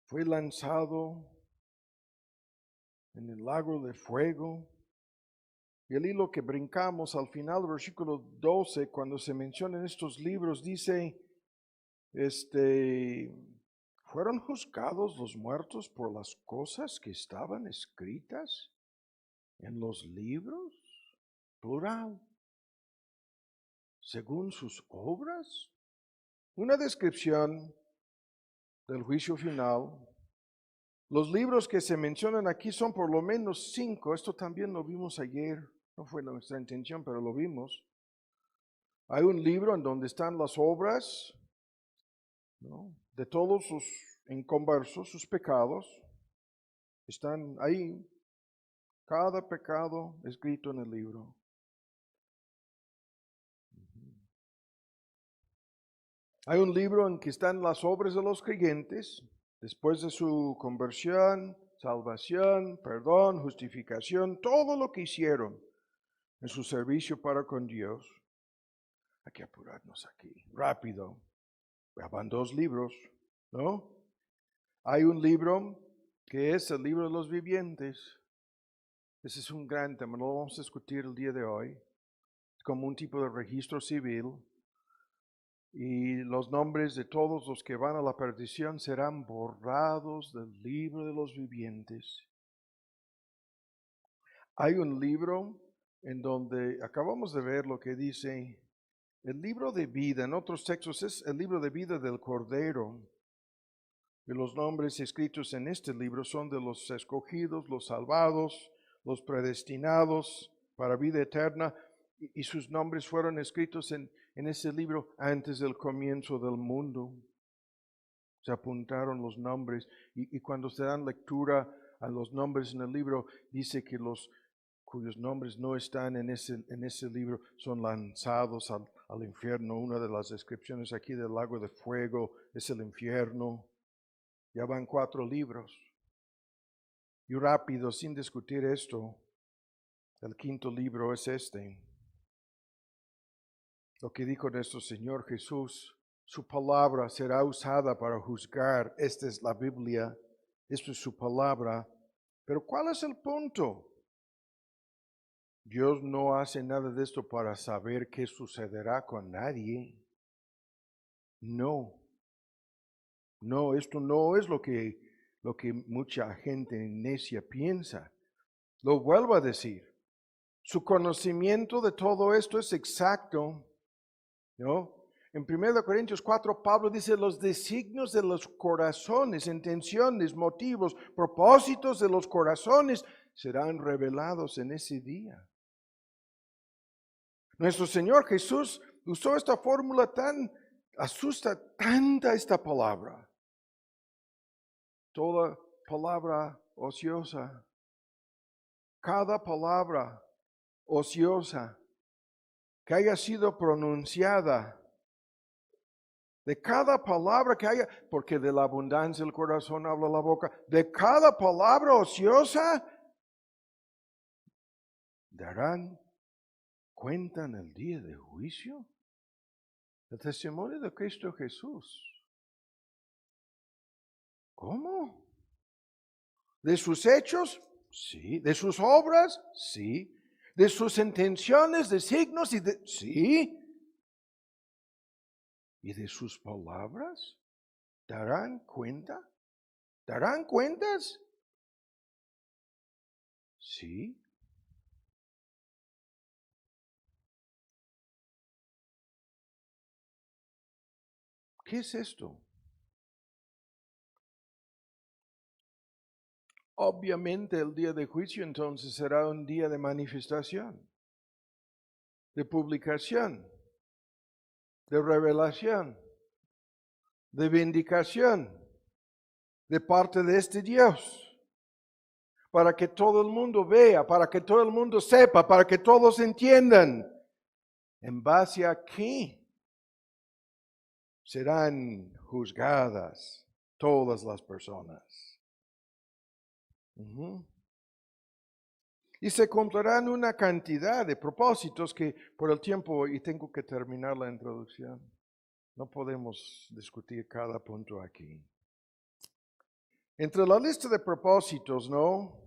fue lanzado en el lago de fuego. Y el hilo que brincamos al final del versículo 12, cuando se mencionan estos libros, dice, ¿fueron juzgados los muertos por las cosas que estaban escritas en los libros? Plural. Según sus obras. Una descripción del juicio final. Los libros que se mencionan aquí son por lo menos 5. Esto también lo vimos ayer. No fue nuestra intención, pero lo vimos. Hay un libro en donde están las obras, ¿no?, de todos sus inconversos, sus pecados. Están ahí, cada pecado escrito en el libro. Hay un libro en que están las obras de los creyentes, después de su conversión, salvación, perdón, justificación, todo lo que hicieron en su servicio para con Dios. Hay que apurarnos aquí, rápido. Van 2 libros, ¿no? Hay un libro que es el libro de los vivientes. Ese es un gran tema, no lo vamos a discutir el día de hoy. Es como un tipo de registro civil. Y los nombres de todos los que van a la perdición serán borrados del libro de los vivientes. Hay un libro en donde acabamos de ver lo que dice el libro de vida. En otros textos es el libro de vida del Cordero. Y los nombres escritos en este libro son de los escogidos, los salvados, los predestinados para vida eterna. Y sus nombres fueron escritos en ese libro antes del comienzo del mundo. Se apuntaron los nombres y cuando se dan lectura a los nombres en el libro, dice que los cuyos nombres no están en ese libro son lanzados al infierno. Una de las descripciones aquí del lago de fuego es el infierno. Ya van 4 libros. Y rápido, sin discutir esto, el 5º libro es este. Lo que dijo nuestro Señor Jesús, su palabra será usada para juzgar. Esta es la Biblia, esto es su palabra. Pero ¿cuál es el punto? Dios no hace nada de esto para saber qué sucederá con nadie. No, esto no es lo que mucha gente necia piensa. Lo vuelvo a decir, su conocimiento de todo esto es exacto, ¿no? En 1 Corintios 4, Pablo dice, los designios de los corazones, intenciones, motivos, propósitos de los corazones serán revelados en ese día. Nuestro Señor Jesús usó esta fórmula asusta tanta esta palabra. Toda palabra ociosa, cada palabra ociosa que haya sido pronunciada, de cada palabra que haya, porque de la abundancia del corazón habla la boca, de cada palabra ociosa, darán cuenta en el día de juicio. El testimonio de Cristo Jesús. ¿Cómo? ¿De sus hechos? Sí. ¿De sus obras? Sí. ¿De sus intenciones, de signos y de... Sí. ¿Y de sus palabras? ¿Darán cuenta? ¿Darán cuentas? Sí. ¿Qué es esto? Obviamente el día de juicio entonces será un día de manifestación, de publicación, de revelación, de vindicación de parte de este Dios. Para que todo el mundo vea, para que todo el mundo sepa, para que todos entiendan. ¿En base a qué serán juzgadas todas las personas? Y se cumplirán una cantidad de propósitos que por el tiempo, y tengo que terminar la introducción, no podemos discutir cada punto aquí. Entre la lista de propósitos, ¿no?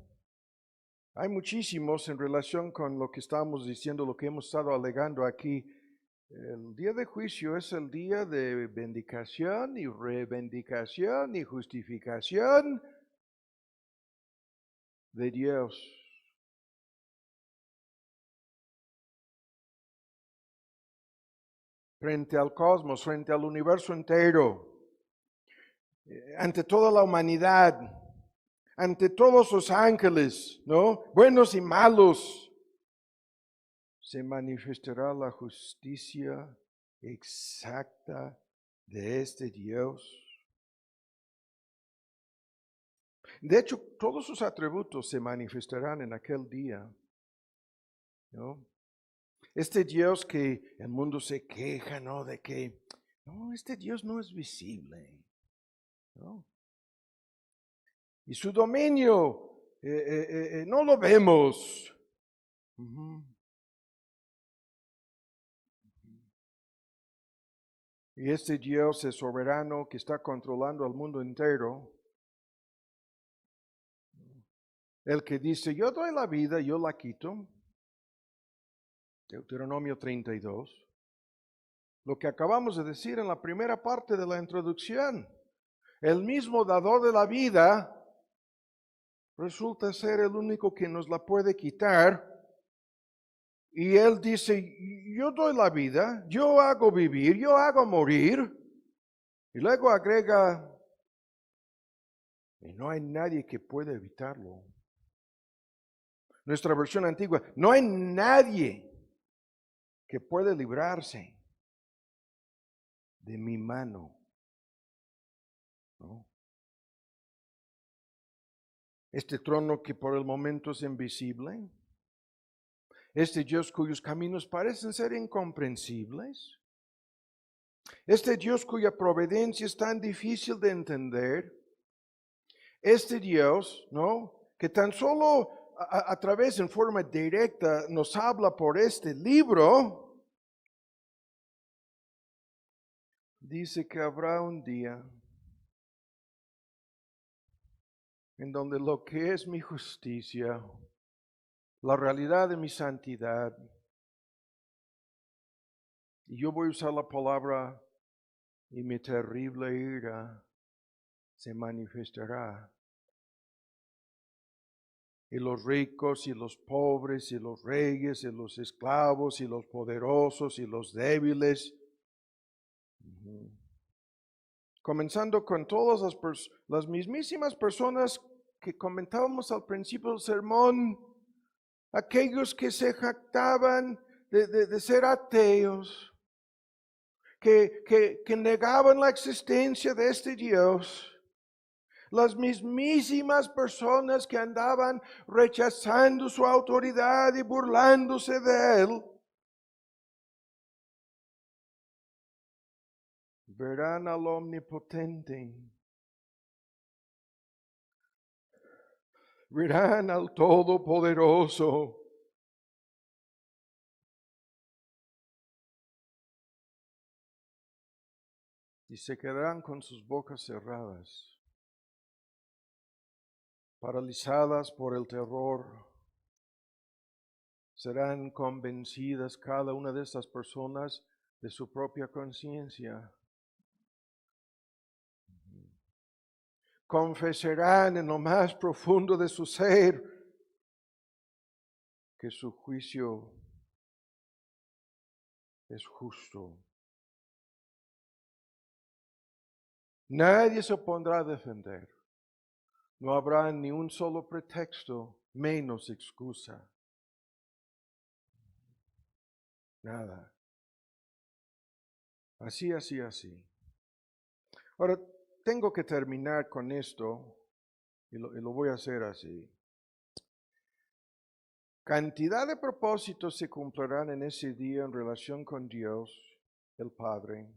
Hay muchísimos en relación con lo que estamos diciendo, lo que hemos estado alegando aquí. El día de juicio es el día de vindicación y reivindicación y justificación de Dios. Frente al cosmos, frente al universo entero, ante toda la humanidad, ante todos los ángeles, ¿no? Buenos y malos. se manifestará la justicia exacta de este Dios. De hecho, todos sus atributos se manifestarán en aquel día, ¿no? Este Dios que el mundo se queja, ¿no? De que, no, este Dios no es visible, ¿no? Y su dominio no lo vemos. Ujú. Y este Dios es soberano que está controlando al mundo entero. El que dice, yo doy la vida, yo la quito. Deuteronomio 32. Lo que acabamos de decir en la primera parte de la introducción. El mismo dador de la vida resulta ser el único que nos la puede quitar. Y él dice, yo doy la vida, yo hago vivir, yo hago morir. Y luego agrega, y no hay nadie que pueda evitarlo. Nuestra versión antigua, no hay nadie que puede librarse de mi mano. ¿No? Este trono que por el momento es invisible, este Dios cuyos caminos parecen ser incomprensibles, este Dios cuya providencia es tan difícil de entender, este Dios, ¿no? Que tan solo a través en forma directa nos habla por este libro, dice que habrá un día en donde lo que es mi justicia, la realidad de mi santidad, y yo voy a usar la palabra, y mi terrible ira se manifestará. Y los ricos y los pobres y los reyes y los esclavos y los poderosos y los débiles, comenzando con todas las mismísimas personas que comentábamos al principio del sermón, aquellos que se jactaban de ser ateos, que negaban la existencia de este Dios, las mismísimas personas que andaban rechazando su autoridad y burlándose de Él, verán al Omnipotente, verán al Todopoderoso. Y se quedarán con sus bocas cerradas, paralizadas por el terror. Serán convencidas cada una de estas personas de su propia conciencia. Confesarán en lo más profundo de su ser que su juicio es justo. Nadie se pondrá a defender. No habrá ni un solo pretexto, menos excusa. Nada. Así. Ahora, tengo que terminar con esto y lo voy a hacer así. Cantidad de propósitos se cumplirán en ese día en relación con Dios, el Padre.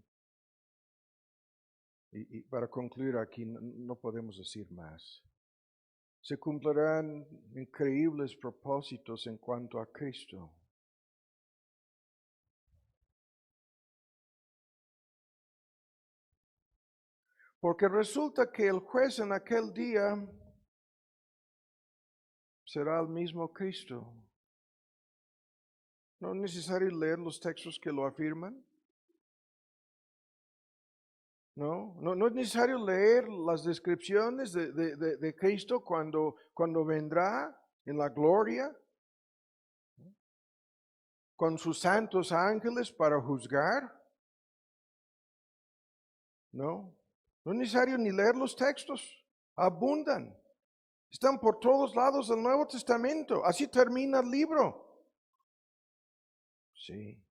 Y para concluir aquí, no podemos decir más. Se cumplirán increíbles propósitos en cuanto a Cristo. Porque resulta que el juez en aquel día será el mismo Cristo. No es necesario leer los textos que lo afirman. No es necesario leer las descripciones de Cristo cuando vendrá en la gloria con sus santos ángeles para juzgar. No es necesario ni leer los textos, abundan. Están por todos lados del Nuevo Testamento. Así termina el libro. Sí.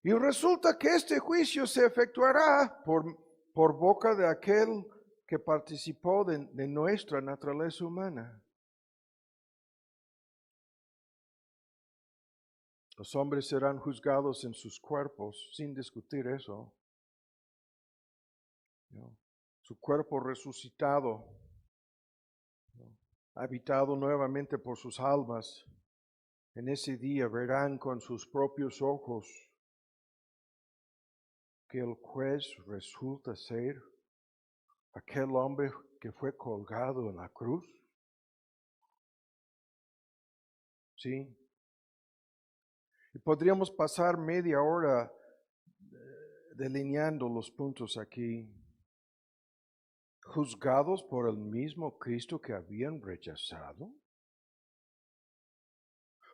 Y resulta que este juicio se efectuará por boca de aquel que participó de nuestra naturaleza humana. Los hombres serán juzgados en sus cuerpos, sin discutir eso. ¿No? Su cuerpo resucitado, ¿no? Habitado nuevamente por sus almas. En ese día verán con sus propios ojos que el juez resulta ser aquel hombre que fue colgado en la cruz. ¿Sí? Y podríamos pasar media hora delineando los puntos aquí. Juzgados por el mismo Cristo que habían rechazado.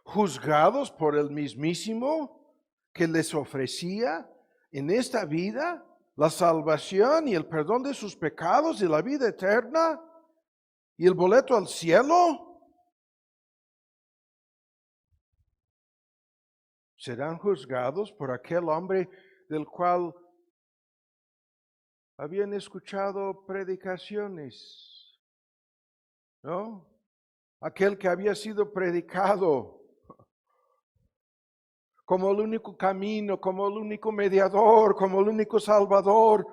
Juzgados por el mismísimo que les ofrecía en esta vida la salvación y el perdón de sus pecados y la vida eterna y el boleto al cielo. Serán juzgados por aquel hombre del cual habían escuchado predicaciones, ¿no? Aquel que había sido predicado como el único camino, como el único mediador, como el único salvador.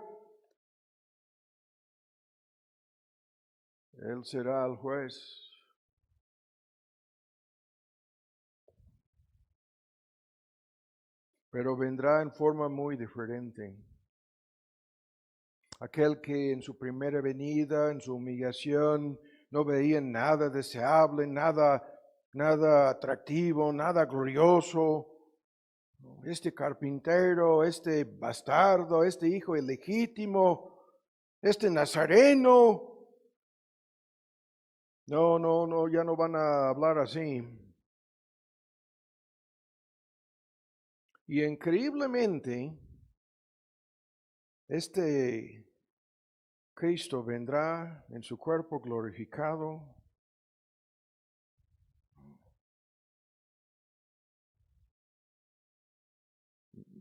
Él será el juez. Pero vendrá en forma muy diferente. Aquel que en su primera venida, en su humillación, no veía nada deseable, nada atractivo, nada glorioso. Este carpintero, este bastardo, este hijo ilegítimo, este nazareno. No, ya no van a hablar así. Y increíblemente, este Cristo vendrá en su cuerpo glorificado.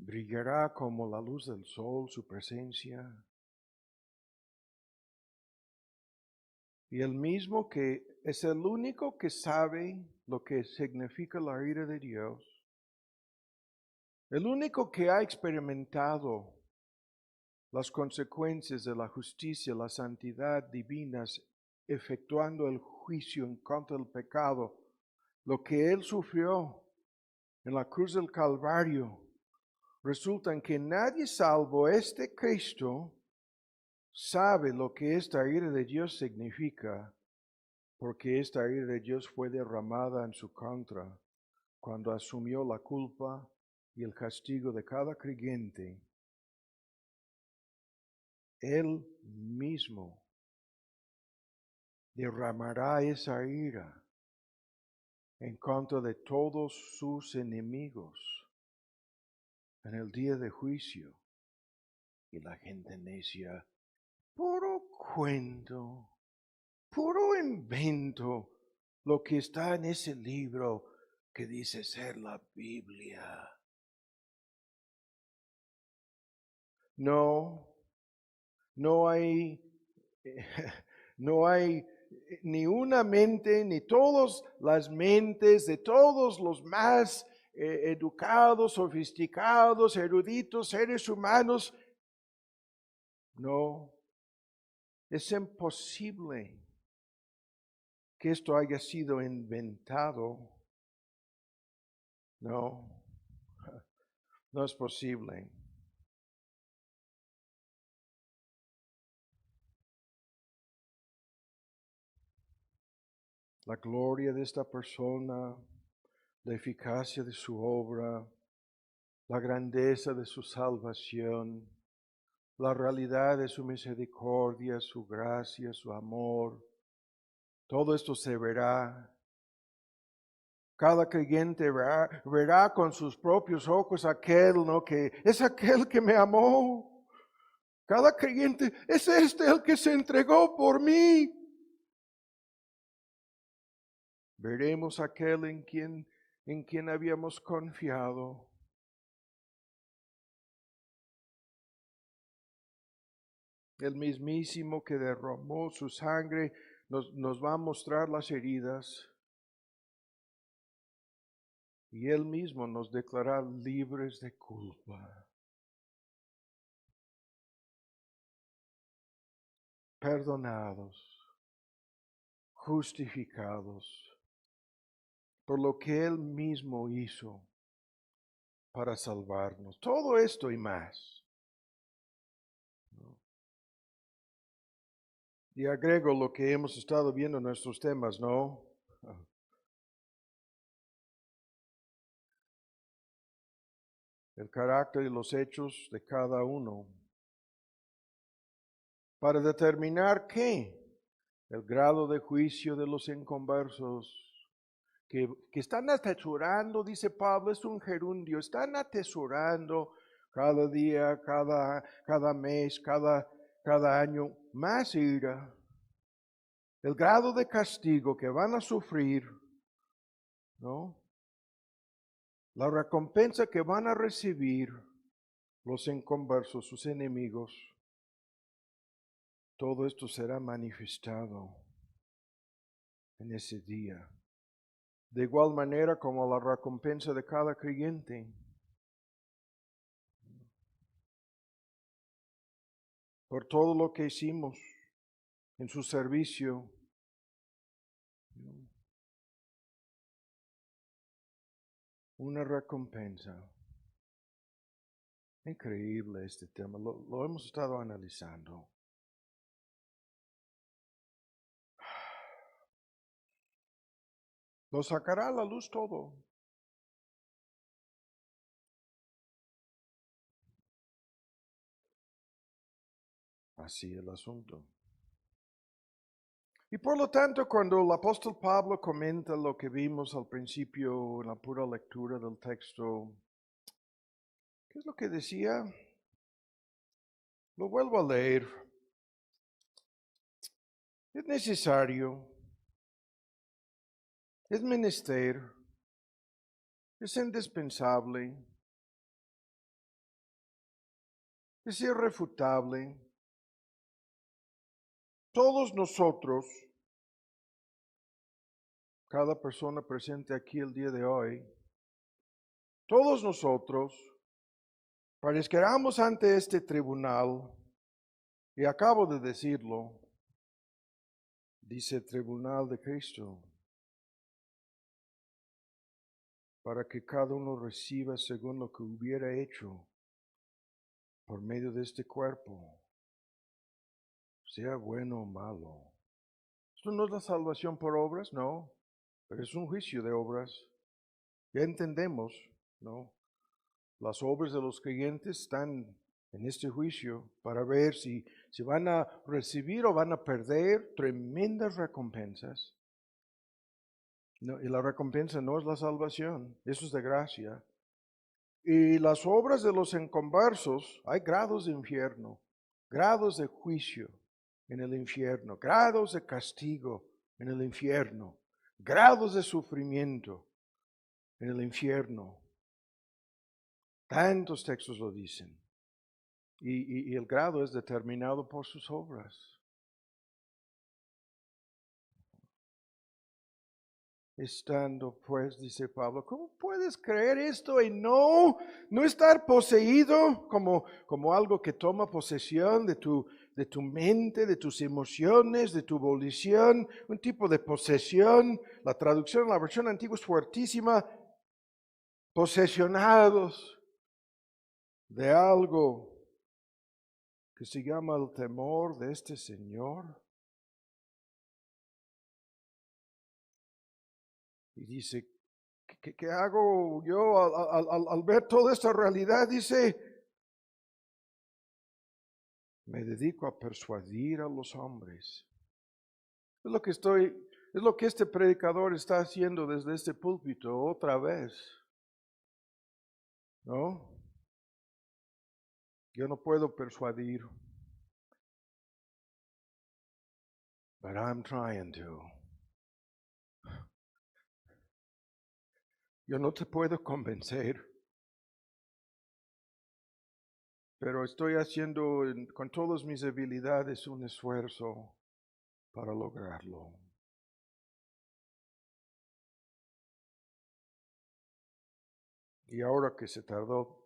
Brillará como la luz del sol su presencia. Y el mismo que es el único que sabe lo que significa la ira de Dios. El único que ha experimentado las consecuencias de la justicia, la santidad divinas, efectuando el juicio en contra del pecado, lo que Él sufrió en la cruz del Calvario, resulta en que nadie salvo este Cristo sabe lo que esta ira de Dios significa, porque esta ira de Dios fue derramada en su contra cuando asumió la culpa y el castigo de cada creyente. Él mismo derramará esa ira en contra de todos sus enemigos en el día de juicio. Y la gente necia, puro cuento, puro invento, lo que está en ese libro que dice ser la Biblia. No hay, no hay ni una mente, ni todas las mentes de todos los más educados, sofisticados, eruditos, seres humanos. No, es imposible que esto haya sido inventado. No, no es posible. La gloria de esta persona, la eficacia de su obra, la grandeza de su salvación, la realidad de su misericordia, su gracia, su amor, todo esto se verá. Cada creyente verá con sus propios ojos aquel, ¿no? Que es aquel que me amó. Cada creyente es este el que se entregó por mí. Veremos aquel en quien en quien habíamos confiado. El mismísimo que derramó su sangre nos va a mostrar las heridas y Él mismo nos declara libres de culpa, perdonados, justificados por lo que Él mismo hizo para salvarnos. Todo esto y más. Y agrego lo que hemos estado viendo en nuestros temas, ¿no? El carácter y los hechos de cada uno. Para determinar qué, el grado de juicio de los inconversos, que están atesorando, dice Pablo, es un gerundio, están atesorando cada día, cada mes, cada año, más ira. El grado de castigo que van a sufrir, ¿no? La recompensa que van a recibir los inconversos, sus enemigos, todo esto será manifestado en ese día. De igual manera como la recompensa de cada creyente. Por todo lo que hicimos en su servicio. Una recompensa. Increíble este tema, lo hemos estado analizando. Lo sacará a la luz todo. Así el asunto. Y por lo tanto, cuando el apóstol Pablo comenta lo que vimos al principio en la pura lectura del texto, ¿qué es lo que decía? Lo vuelvo a leer. Es necesario, es menester, es indispensable, es irrefutable. Todos nosotros, cada persona presente aquí el día de hoy, todos nosotros parezcamos ante este tribunal, y acabo de decirlo, dice tribunal de Cristo, para que cada uno reciba según lo que hubiera hecho por medio de este cuerpo, sea bueno o malo. Esto no es la salvación por obras, no, pero es un juicio de obras. Ya entendemos, ¿no? Las obras de los creyentes están en este juicio para ver si van a recibir o van a perder tremendas recompensas. No, y la recompensa no es la salvación, eso es de gracia. Y las obras de los inconversos, hay grados de infierno, grados de juicio en el infierno, grados de castigo en el infierno, grados de sufrimiento en el infierno. Tantos textos lo dicen. Y el grado es determinado por sus obras. Estando pues, dice Pablo, ¿cómo puedes creer esto y no estar poseído como algo que toma posesión de tu mente, de tus emociones, de tu volición, un tipo de posesión? La traducción, la versión antigua es fuertísima, posesionados de algo que se llama el temor de este Señor. Y dice, ¿qué hago yo al ver toda esta realidad? Dice, me dedico a persuadir a los hombres. Es lo que este predicador está haciendo desde este púlpito otra vez. ¿No? Yo no puedo persuadir, but I'm trying to. Yo no te puedo convencer, pero estoy haciendo con todas mis habilidades un esfuerzo para lograrlo. Y ahora que se tardó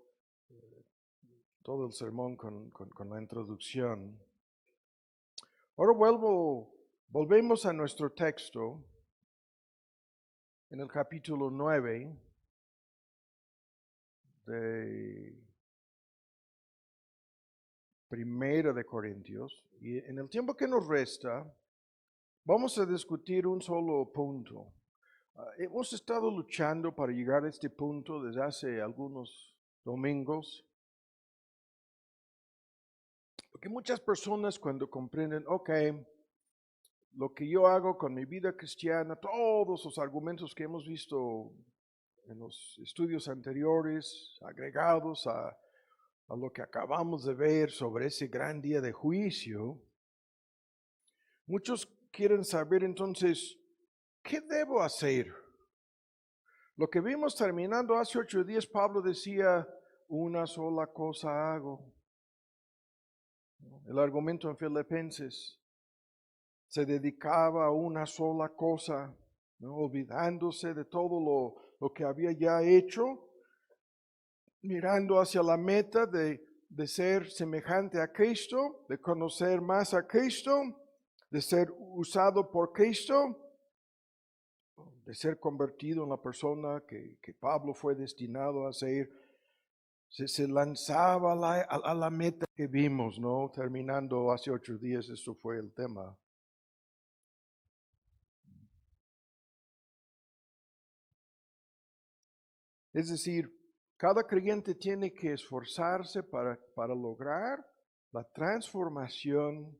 todo el sermón con la introducción, ahora volvemos a nuestro texto en el capítulo 9 de Primera de Corintios. Y en el tiempo que nos resta, vamos a discutir un solo punto. Hemos estado luchando para llegar a este punto desde hace algunos domingos. Porque muchas personas cuando comprenden, ok, lo que yo hago con mi vida cristiana, todos los argumentos que hemos visto en los estudios anteriores, agregados a lo que acabamos de ver sobre ese gran día de juicio, muchos quieren saber entonces, ¿qué debo hacer? Lo que vimos terminando hace 8 días, Pablo decía, una sola cosa hago. El argumento en Filipenses se dedicaba a una sola cosa, ¿no? Olvidándose de todo lo que había ya hecho, mirando hacia la meta de ser semejante a Cristo, de conocer más a Cristo, de ser usado por Cristo, de ser convertido en la persona que Pablo fue destinado a ser. Se lanzaba a la meta que vimos, ¿no? Terminando hace 8 días, eso fue el tema. Es decir, cada creyente tiene que esforzarse para lograr la transformación,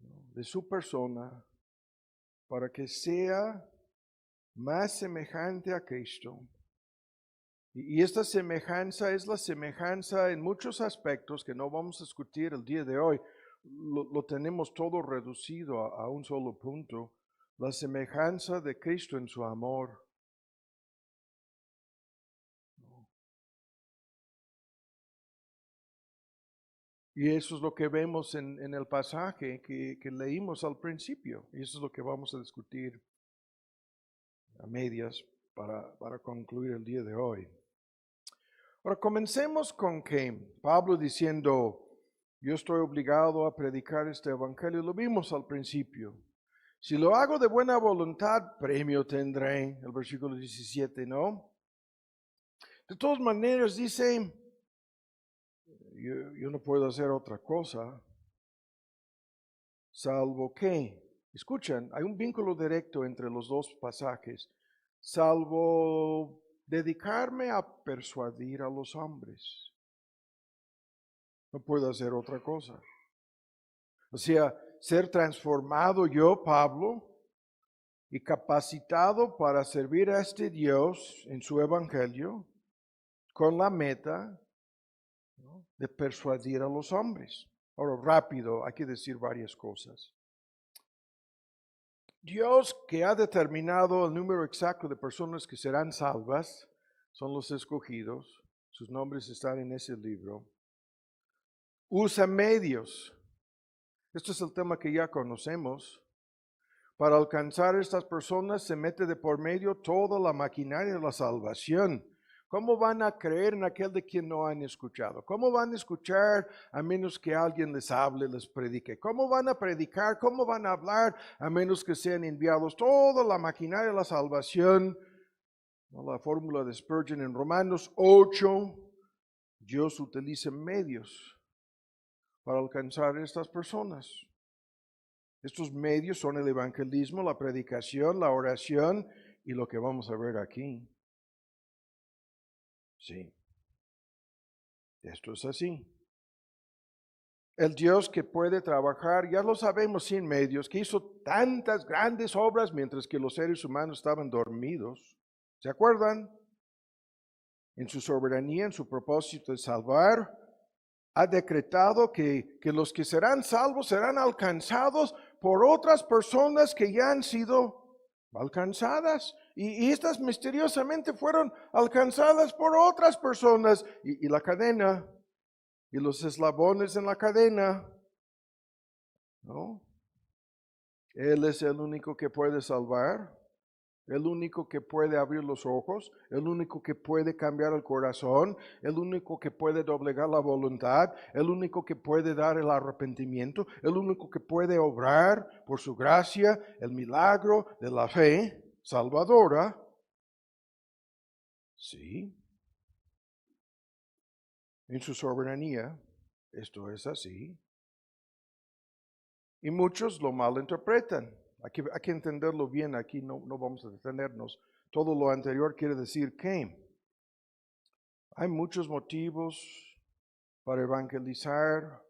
¿no?, de su persona, para que sea más semejante a Cristo. Y esta semejanza es la semejanza en muchos aspectos que no vamos a discutir el día de hoy. Lo tenemos todo reducido a un solo punto. La semejanza de Cristo en su amor. Y eso es lo que vemos en el pasaje que leímos al principio. Y eso es lo que vamos a discutir a medias para concluir el día de hoy. Ahora comencemos con que Pablo diciendo, yo estoy obligado a predicar este evangelio, lo vimos al principio. Si lo hago de buena voluntad, premio tendré, el versículo 17, ¿no? De todas maneras dice, yo no puedo hacer otra cosa, salvo que, escuchan, hay un vínculo directo entre los dos pasajes, salvo dedicarme a persuadir a los hombres. No puedo hacer otra cosa. O sea, ser transformado yo, Pablo, y capacitado para servir a este Dios en su evangelio con la meta, ¿no?, de persuadir a los hombres. Ahora, rápido, hay que decir varias cosas. Dios, que ha determinado el número exacto de personas que serán salvas, son los escogidos, sus nombres están en ese libro, usa medios. Esto es el tema que ya conocemos. Para alcanzar a estas personas se mete de por medio toda la maquinaria de la salvación. ¿Cómo van a creer en aquel de quien no han escuchado? ¿Cómo van a escuchar a menos que alguien les hable, les predique? ¿Cómo van a predicar? ¿Cómo van a hablar a menos que sean enviados? Toda la maquinaria de la salvación, ¿no? La fórmula de Spurgeon en Romanos 8, Dios utiliza medios para alcanzar a estas personas. Estos medios son el evangelismo, la predicación, la oración y lo que vamos a ver aquí. Sí, esto es así. El Dios que puede trabajar, ya lo sabemos, sin medios, que hizo tantas grandes obras mientras que los seres humanos estaban dormidos. ¿Se acuerdan? En su soberanía, en su propósito de salvar, ha decretado que los que serán salvos serán alcanzados por otras personas que ya han sido alcanzadas. Y estas misteriosamente fueron alcanzadas por otras personas. Y la cadena, y los eslabones en la cadena, ¿no? Él es el único que puede salvar, el único que puede abrir los ojos, el único que puede cambiar el corazón, el único que puede doblegar la voluntad, el único que puede dar el arrepentimiento, el único que puede obrar por su gracia el milagro de la fe salvadora. Sí, en su soberanía, esto es así. Y muchos lo malinterpretan. Hay que entenderlo bien, aquí no vamos a detenernos. Todo lo anterior quiere decir que hay muchos motivos para evangelizar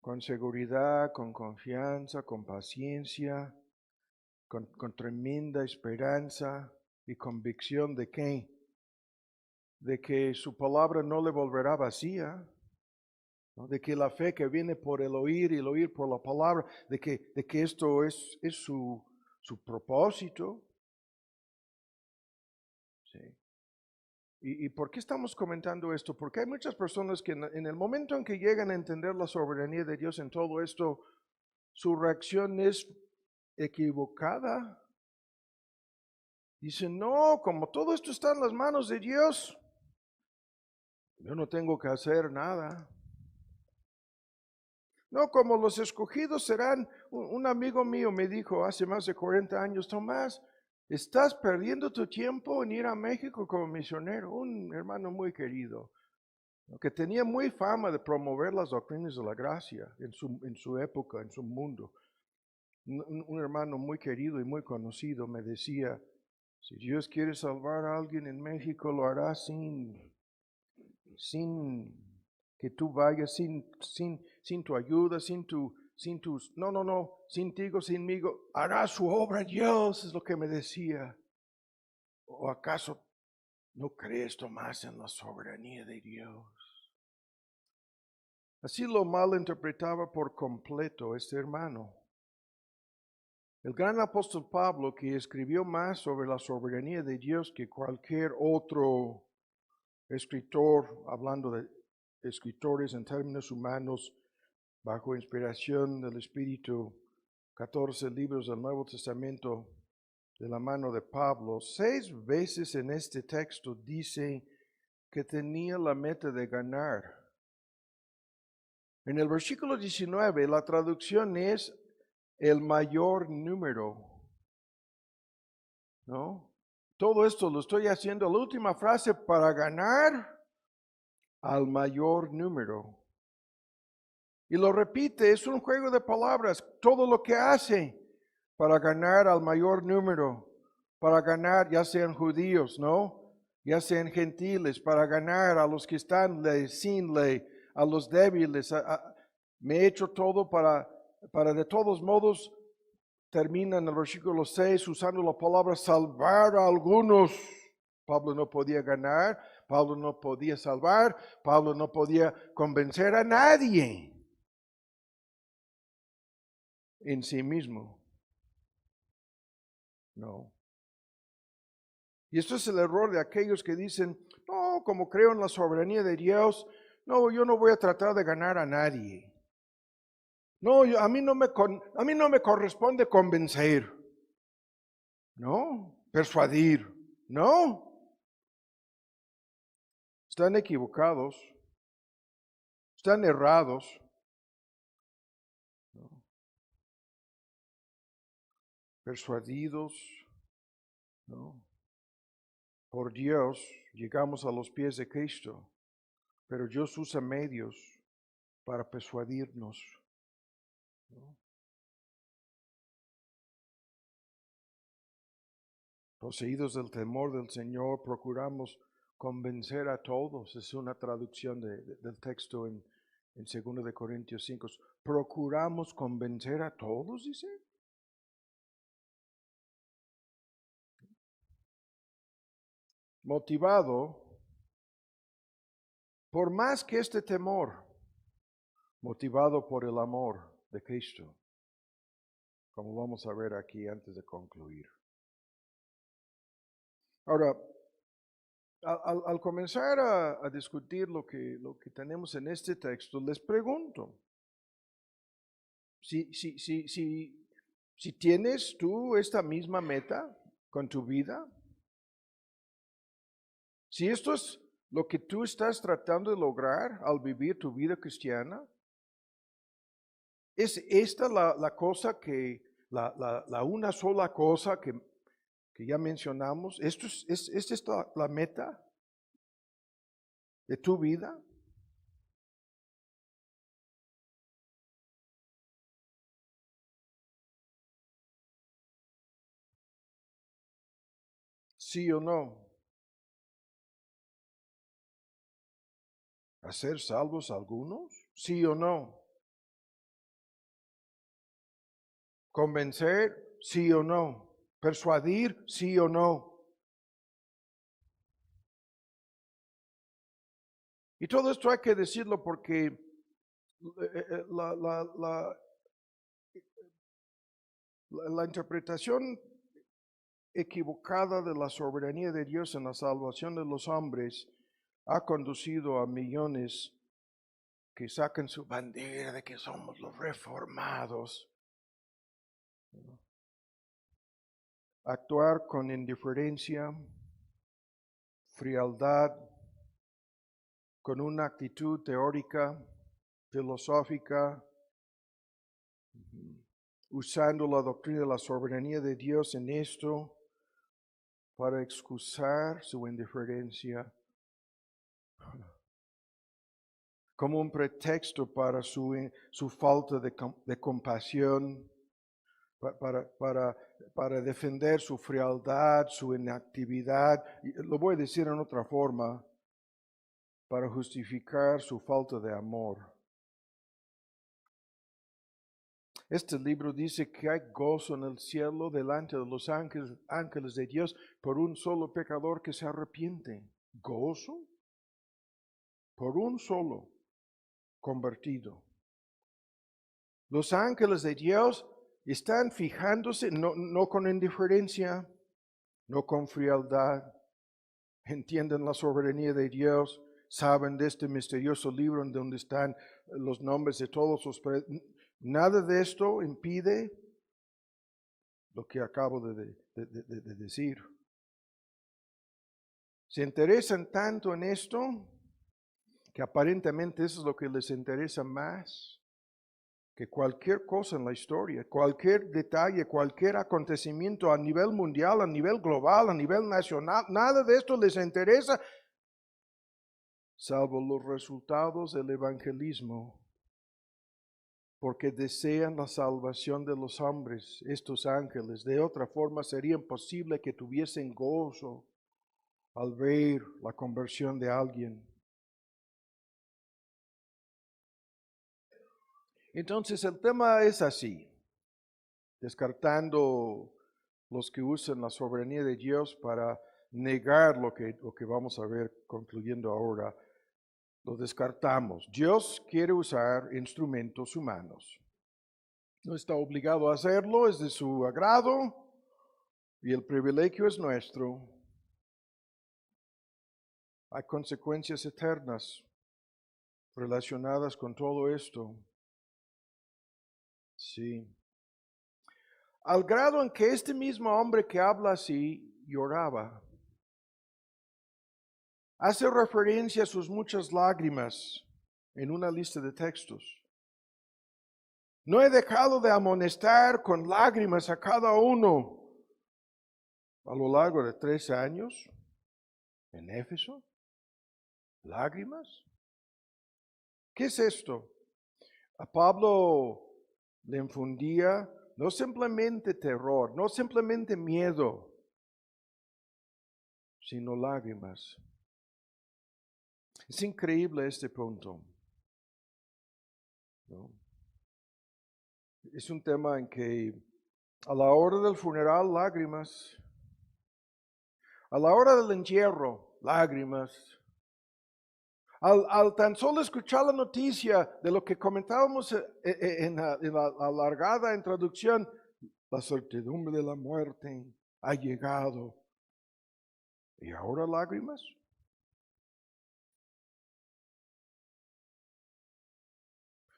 con seguridad, con confianza, con paciencia, con tremenda esperanza y convicción de que su palabra no le volverá vacía, ¿no? De que la fe que viene por el oír y el oír por la palabra, de que esto es su propósito. Sí. ¿Y por qué estamos comentando esto? Porque hay muchas personas que en el momento en que llegan a entender la soberanía de Dios en todo esto, su reacción es equivocada. Dicen, no, como todo esto está en las manos de Dios, yo no tengo que hacer nada. No, como los escogidos serán, un amigo mío me dijo hace más de 40 años, Tomás, estás perdiendo tu tiempo en ir a México como misionero, un hermano muy querido, que tenía muy fama de promover las doctrinas de la gracia en su época, en su mundo. Un hermano muy querido y muy conocido me decía, si Dios quiere salvar a alguien en México, lo hará sin que tú vayas, sin tu ayuda, sin ti, sinmigo, hará su obra Dios, es lo que me decía. ¿O acaso no crees, Tomás, en la soberanía de Dios? Así lo malinterpretaba por completo este hermano. El gran apóstol Pablo, que escribió más sobre la soberanía de Dios que cualquier otro escritor, hablando de escritores en términos humanos, bajo inspiración del Espíritu, 14 libros del Nuevo Testamento de la mano de Pablo, 6 veces en este texto dice que tenía la meta de ganar. En el versículo 19, la traducción es el mayor número, ¿no? Todo esto lo estoy haciendo, la última frase, para ganar al mayor número. Y lo repite, es un juego de palabras, todo lo que hace para ganar al mayor número, para ganar ya sean judíos, ¿no? Ya sean gentiles, para ganar a los que están sin ley, a los débiles. Me he hecho todo para de todos modos, termina en el versículo 6 usando la palabra salvar a algunos. Pablo no podía ganar, Pablo no podía salvar, Pablo no podía convencer a nadie en sí mismo. No. Y esto es el error de aquellos que dicen, no, como creo en la soberanía de Dios, no, yo no voy a tratar de ganar a nadie. No, a mí no me corresponde convencer. No, persuadir. No. Están equivocados. Están errados. ¿No? Persuadidos, ¿no? Por Dios llegamos a los pies de Cristo, pero Dios usa medios para persuadirnos, ¿no? Poseídos del temor del Señor, procuramos convencer a todos. Es una traducción del texto en 2 de Corintios 5. Procuramos convencer a todos, dice. Motivado por más que este temor, motivado por el amor de Cristo, como vamos a ver aquí antes de concluir. Ahora, al comenzar a discutir lo que tenemos en este texto, les pregunto, si tienes tú esta misma meta con tu vida, si esto es lo que tú estás tratando de lograr al vivir tu vida cristiana, ¿es esta la cosa la una sola cosa que ya mencionamos? ¿Es esta la meta de tu vida? ¿Sí o no? ¿Hacer salvos algunos? ¿Sí o no? ¿Convencer? ¿Sí o no? ¿Persuadir? ¿Sí o no? Y todo esto hay que decirlo porque la interpretación equivocada de la soberanía de Dios en la salvación de los hombres ha conducido a millones que sacan su bandera de que somos los reformados, actuar con indiferencia, frialdad, con una actitud teórica, filosófica, usando la doctrina de la soberanía de Dios en esto para excusar su indiferencia, como un pretexto para su falta de compasión, para defender su frialdad, su inactividad. Lo voy a decir en otra forma, para justificar su falta de amor. Este libro dice que hay gozo en el cielo delante de los ángeles de Dios por un solo pecador que se arrepiente. ¿Gozo? Por un solo convertido. Los ángeles de Dios están fijándose, no con indiferencia, no con frialdad, entienden la soberanía de Dios, saben de este misterioso libro en donde están los nombres de todos los... Nada de esto impide lo que acabo de decir. Se interesan tanto en esto que aparentemente eso es lo que les interesa más que cualquier cosa en la historia, cualquier detalle, cualquier acontecimiento a nivel mundial, a nivel global, a nivel nacional. Nada de esto les interesa, salvo los resultados del evangelismo, porque desean la salvación de los hombres, estos ángeles. De otra forma sería imposible que tuviesen gozo al ver la conversión de alguien. Entonces el tema es así, descartando los que usan la soberanía de Dios para negar lo que vamos a ver concluyendo ahora. Lo descartamos. Dios quiere usar instrumentos humanos. No está obligado a hacerlo, es de su agrado y el privilegio es nuestro. Hay consecuencias eternas relacionadas con todo esto. Sí. Al grado en que este mismo hombre que habla así lloraba. Hace referencia a sus muchas lágrimas en una lista de textos. No he dejado de amonestar con lágrimas a cada uno a lo largo de 3 años en Éfeso. ¿Lágrimas? ¿Qué es esto? A Pablo le infundía no simplemente terror, no simplemente miedo, sino lágrimas. Es increíble este punto, ¿no? Es un tema en que a la hora del funeral, lágrimas. A la hora del entierro, lágrimas. Al tan solo escuchar la noticia de lo que comentábamos en la alargada introducción, la certidumbre de la muerte ha llegado. ¿Y ahora lágrimas?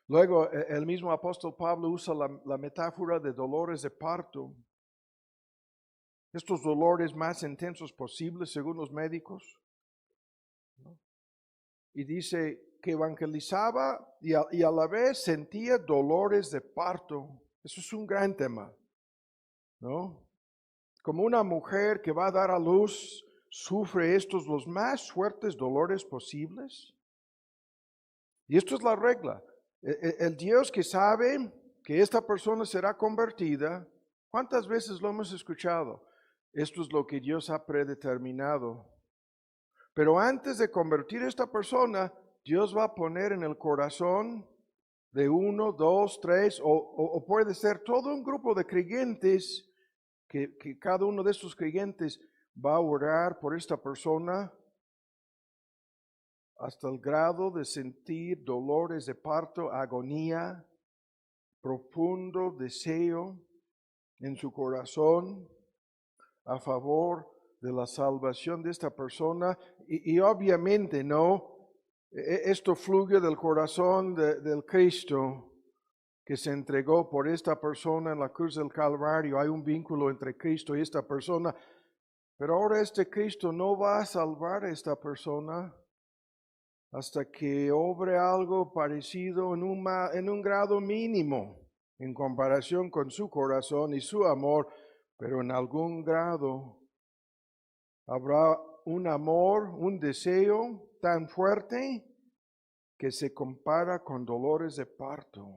Luego, el mismo apóstol Pablo usa la metáfora de dolores de parto. Estos dolores más intensos posibles según los médicos, ¿no? Y dice que evangelizaba y a la vez sentía dolores de parto. Eso es un gran tema, ¿no? Como una mujer que va a dar a luz, sufre estos los más fuertes dolores posibles. Y esto es la regla. El Dios que sabe que esta persona será convertida, ¿cuántas veces lo hemos escuchado? Esto es lo que Dios ha predeterminado. Pero antes de convertir a esta persona, Dios va a poner en el corazón de uno, dos, tres, o puede ser todo un grupo de creyentes, que cada uno de estos creyentes va a orar por esta persona hasta el grado de sentir dolores de parto, agonía, profundo deseo en su corazón a favor de la salvación de esta persona. Y obviamente, ¿no? Esto fluye del corazón del Cristo que se entregó por esta persona en la cruz del Calvario. Hay un vínculo entre Cristo y esta persona. Pero ahora este Cristo no va a salvar a esta persona hasta que obre algo parecido en un grado mínimo en comparación con su corazón y su amor, pero en algún grado habrá un amor, un deseo tan fuerte que se compara con dolores de parto.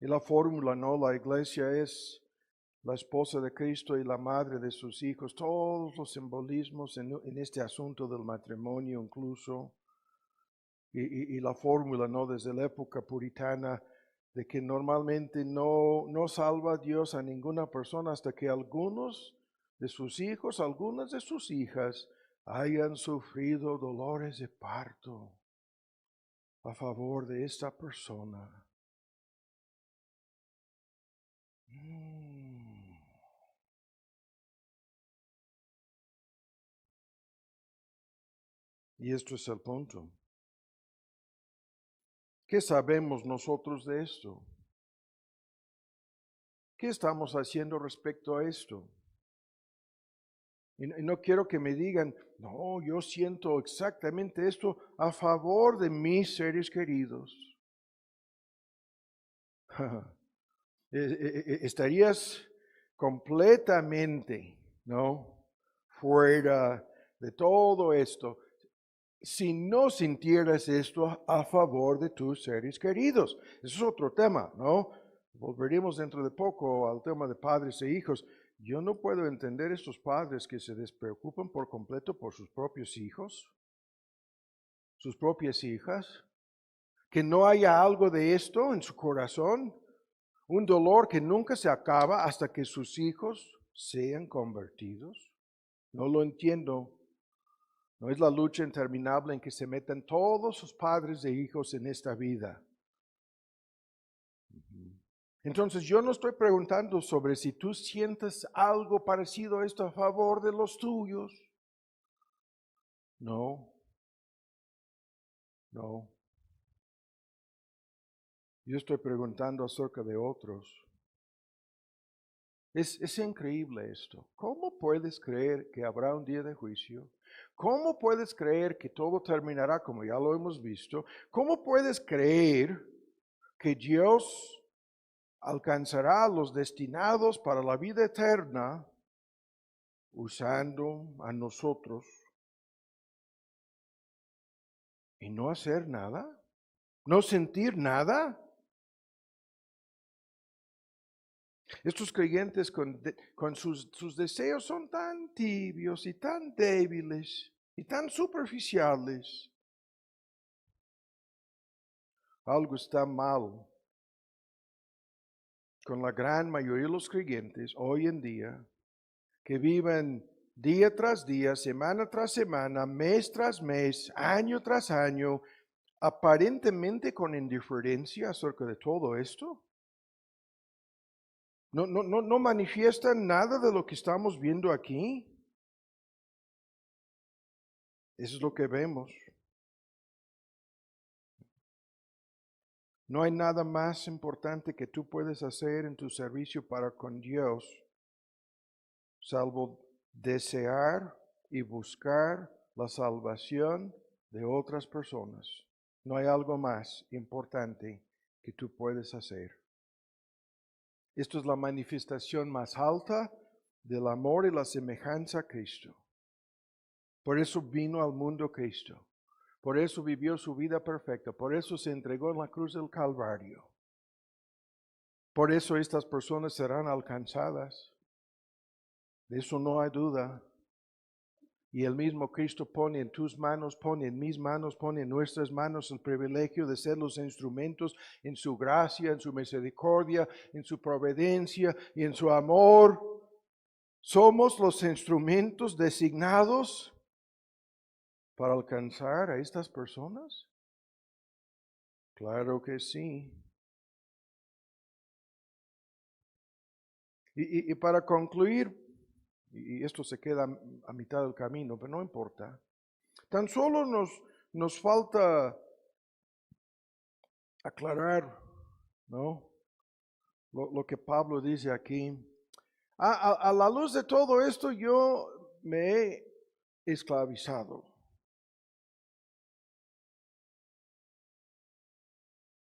Y la fórmula, ¿no? La iglesia es la esposa de Cristo y la madre de sus hijos, todos los simbolismos en este asunto del matrimonio incluso. Y la fórmula, ¿no? Desde la época puritana, de que normalmente no salva a Dios a ninguna persona hasta que algunos de sus hijos, algunas de sus hijas hayan sufrido dolores de parto a favor de esta persona. Y esto es el punto. ¿Qué sabemos nosotros de esto? ¿Qué estamos haciendo respecto a esto? Y no quiero que me digan, no, yo siento exactamente esto a favor de mis seres queridos. Estarías completamente, ¿no? Fuera de todo esto si no sintieras esto a favor de tus seres queridos. Eso es otro tema, ¿no? Volveremos dentro de poco al tema de padres e hijos. Yo no puedo entender estos padres que se despreocupan por completo por sus propios hijos, sus propias hijas, que no haya algo de esto en su corazón, un dolor que nunca se acaba hasta que sus hijos sean convertidos. No lo entiendo. No es la lucha interminable en que se meten todos sus padres e hijos en esta vida. Entonces yo no estoy preguntando sobre si tú sientes algo parecido a esto a favor de los tuyos. No. Yo estoy preguntando acerca de otros. Es increíble esto. ¿Cómo puedes creer que habrá un día de juicio? ¿Cómo puedes creer que todo terminará como ya lo hemos visto? ¿Cómo puedes creer que Dios alcanzará a los destinados para la vida eterna usando a nosotros y no hacer nada? ¿No sentir nada? Estos creyentes con sus deseos son tan tibios y tan débiles y tan superficiales. Algo está mal con la gran mayoría de los creyentes hoy en día que viven día tras día, semana tras semana, mes tras mes, año tras año, aparentemente con indiferencia acerca de todo esto. No manifiestan nada de lo que estamos viendo aquí. Eso es lo que vemos. No hay nada más importante que tú puedes hacer en tu servicio para con Dios, salvo desear y buscar la salvación de otras personas. No hay algo más importante que tú puedes hacer. Esto es la manifestación más alta del amor y la semejanza a Cristo. Por eso vino al mundo Cristo. Por eso vivió su vida perfecta. Por eso se entregó en la cruz del Calvario. Por eso estas personas serán alcanzadas. De eso no hay duda. Y el mismo Cristo pone en tus manos, pone en mis manos, pone en nuestras manos el privilegio de ser los instrumentos en su gracia, en su misericordia, en su providencia y en su amor. Somos los instrumentos designados para alcanzar a estas personas. Claro que sí. Y para concluir, y esto se queda a mitad del camino, pero no importa. Tan solo nos falta aclarar, ¿no? Lo que Pablo dice aquí. A la luz de todo esto yo me he esclavizado.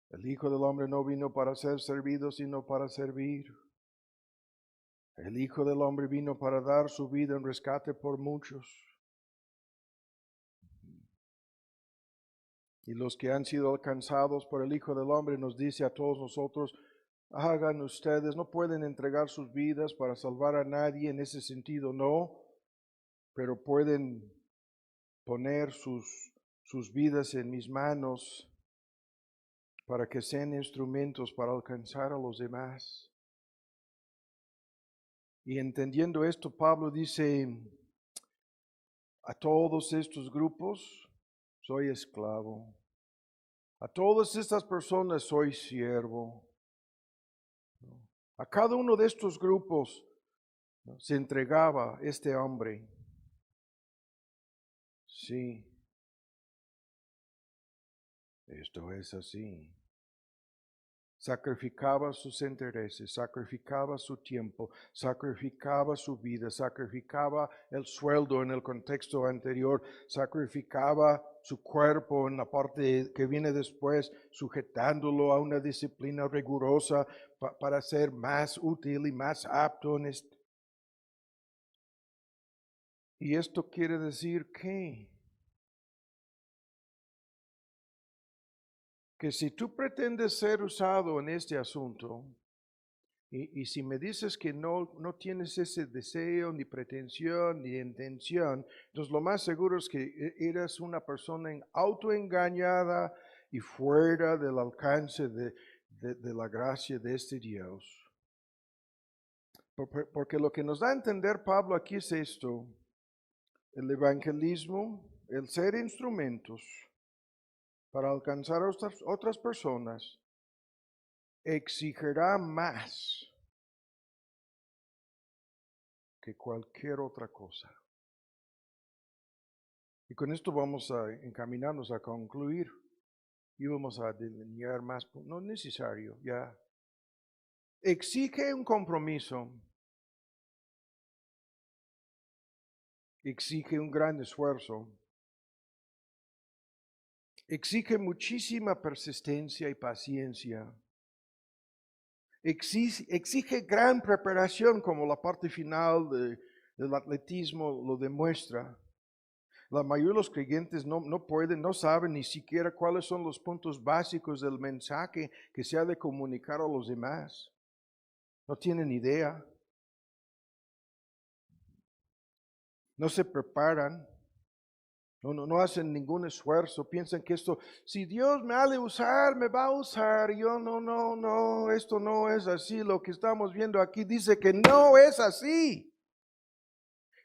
El Hijo del Hombre no vino para ser servido, sino para servir. El Hijo del Hombre vino para dar su vida en rescate por muchos. Y los que han sido alcanzados por el Hijo del Hombre nos dice a todos nosotros, hagan ustedes, no pueden entregar sus vidas para salvar a nadie en ese sentido, no, pero pueden poner sus vidas en mis manos para que sean instrumentos para alcanzar a los demás. Y entendiendo esto, Pablo dice, a todos estos grupos soy esclavo. A todas estas personas soy siervo. A cada uno de estos grupos se entregaba este hombre. Sí, esto es así. Sacrificaba sus intereses, sacrificaba su tiempo, sacrificaba su vida, sacrificaba el sueldo en el contexto anterior, sacrificaba su cuerpo en la parte que viene después, sujetándolo a una disciplina rigurosa para ser más útil y más apto en este. Y esto quiere decir que si tú pretendes ser usado en este asunto, y si me dices que no tienes ese deseo, ni pretensión, ni intención, entonces lo más seguro es que eres una persona autoengañada y fuera del alcance de la gracia de este Dios. Porque lo que nos da a entender Pablo aquí es esto: el evangelismo, el ser instrumentos para alcanzar a otras personas, exigirá más que cualquier otra cosa. Y con esto vamos a encaminarnos a concluir y vamos a delinear más, no es necesario, ya. Exige un compromiso, exige un gran esfuerzo, exige muchísima persistencia y paciencia, exige gran preparación, como la parte final del atletismo lo demuestra. La mayoría de los creyentes no pueden, no saben ni siquiera cuáles son los puntos básicos del mensaje que se ha de comunicar a los demás. No tienen idea. No se preparan. No hacen ningún esfuerzo. Piensan que esto, si Dios me ha de usar, me va a usar. Yo no, esto no es así. Lo que estamos viendo aquí dice que no es así.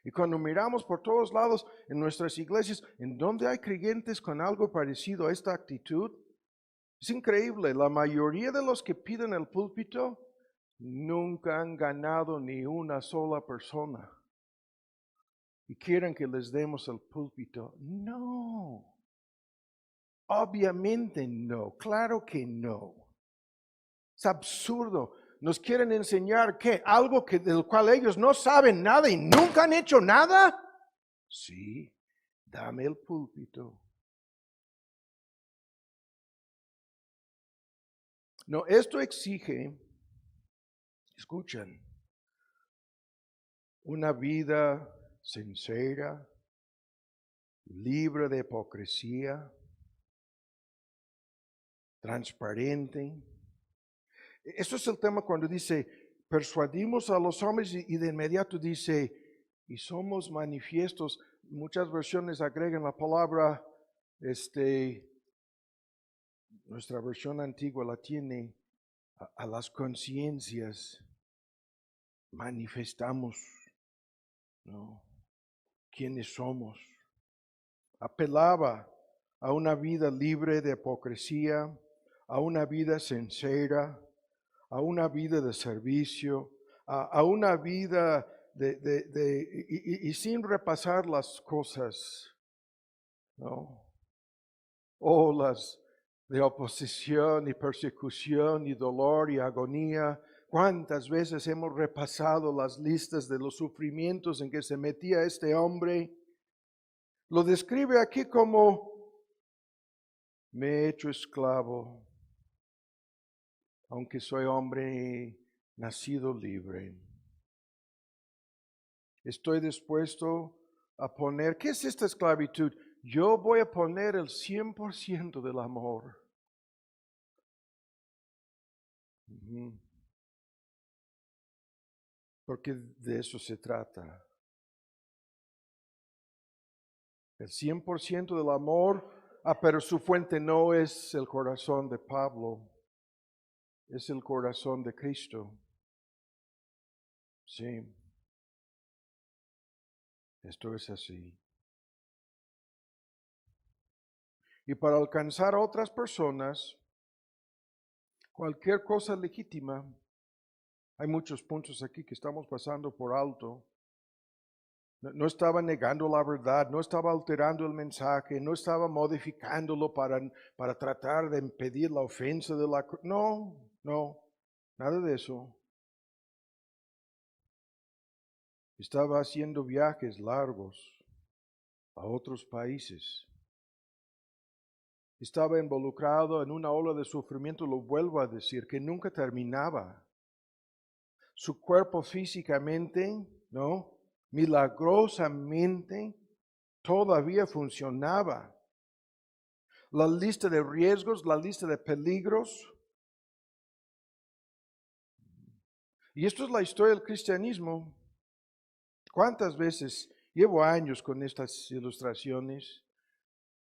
Y cuando miramos por todos lados en nuestras iglesias, en donde hay creyentes con algo parecido a esta actitud, es increíble. La mayoría de los que piden el púlpito nunca han ganado ni una sola persona. y quieren que les demos el púlpito. No, obviamente no, claro que no. Es absurdo. Nos quieren enseñar que algo del cual ellos no saben nada y nunca han hecho nada. Sí, dame el púlpito. No, esto exige, escuchen, una vida sincera, libre de hipocresía, transparente. Eso es el tema cuando dice, persuadimos a los hombres y de inmediato dice, y somos manifiestos. Muchas versiones agregan la palabra, nuestra versión antigua la tiene, a las conciencias manifestamos, ¿no? ¿Quiénes somos? Apelaba a una vida libre de hipocresía, a una vida sincera, a una vida de servicio, a una vida y sin repasar las cosas, ¿no? O las de oposición y persecución y dolor y agonía. ¿Cuántas veces hemos repasado las listas de los sufrimientos en que se metía este hombre? Lo describe aquí como, me he hecho esclavo, aunque soy hombre nacido libre. Estoy dispuesto a poner, ¿qué es esta esclavitud? Yo voy a poner el 100% del amor. Porque de eso se trata. El 100% del amor, pero su fuente no es el corazón de Pablo, es el corazón de Cristo. Sí, esto es así. Y para alcanzar a otras personas, cualquier cosa legítima, hay muchos puntos aquí que estamos pasando por alto. No estaba negando la verdad, no estaba alterando el mensaje, no estaba modificándolo para tratar de impedir la ofensa de la... No, nada de eso. Estaba haciendo viajes largos a otros países. Estaba involucrado en una ola de sufrimiento, lo vuelvo a decir, que nunca terminaba. Su cuerpo físicamente, ¿no? Milagrosamente todavía funcionaba. La lista de riesgos, la lista de peligros. Y esto es la historia del cristianismo. ¿Cuántas veces llevo años con estas ilustraciones?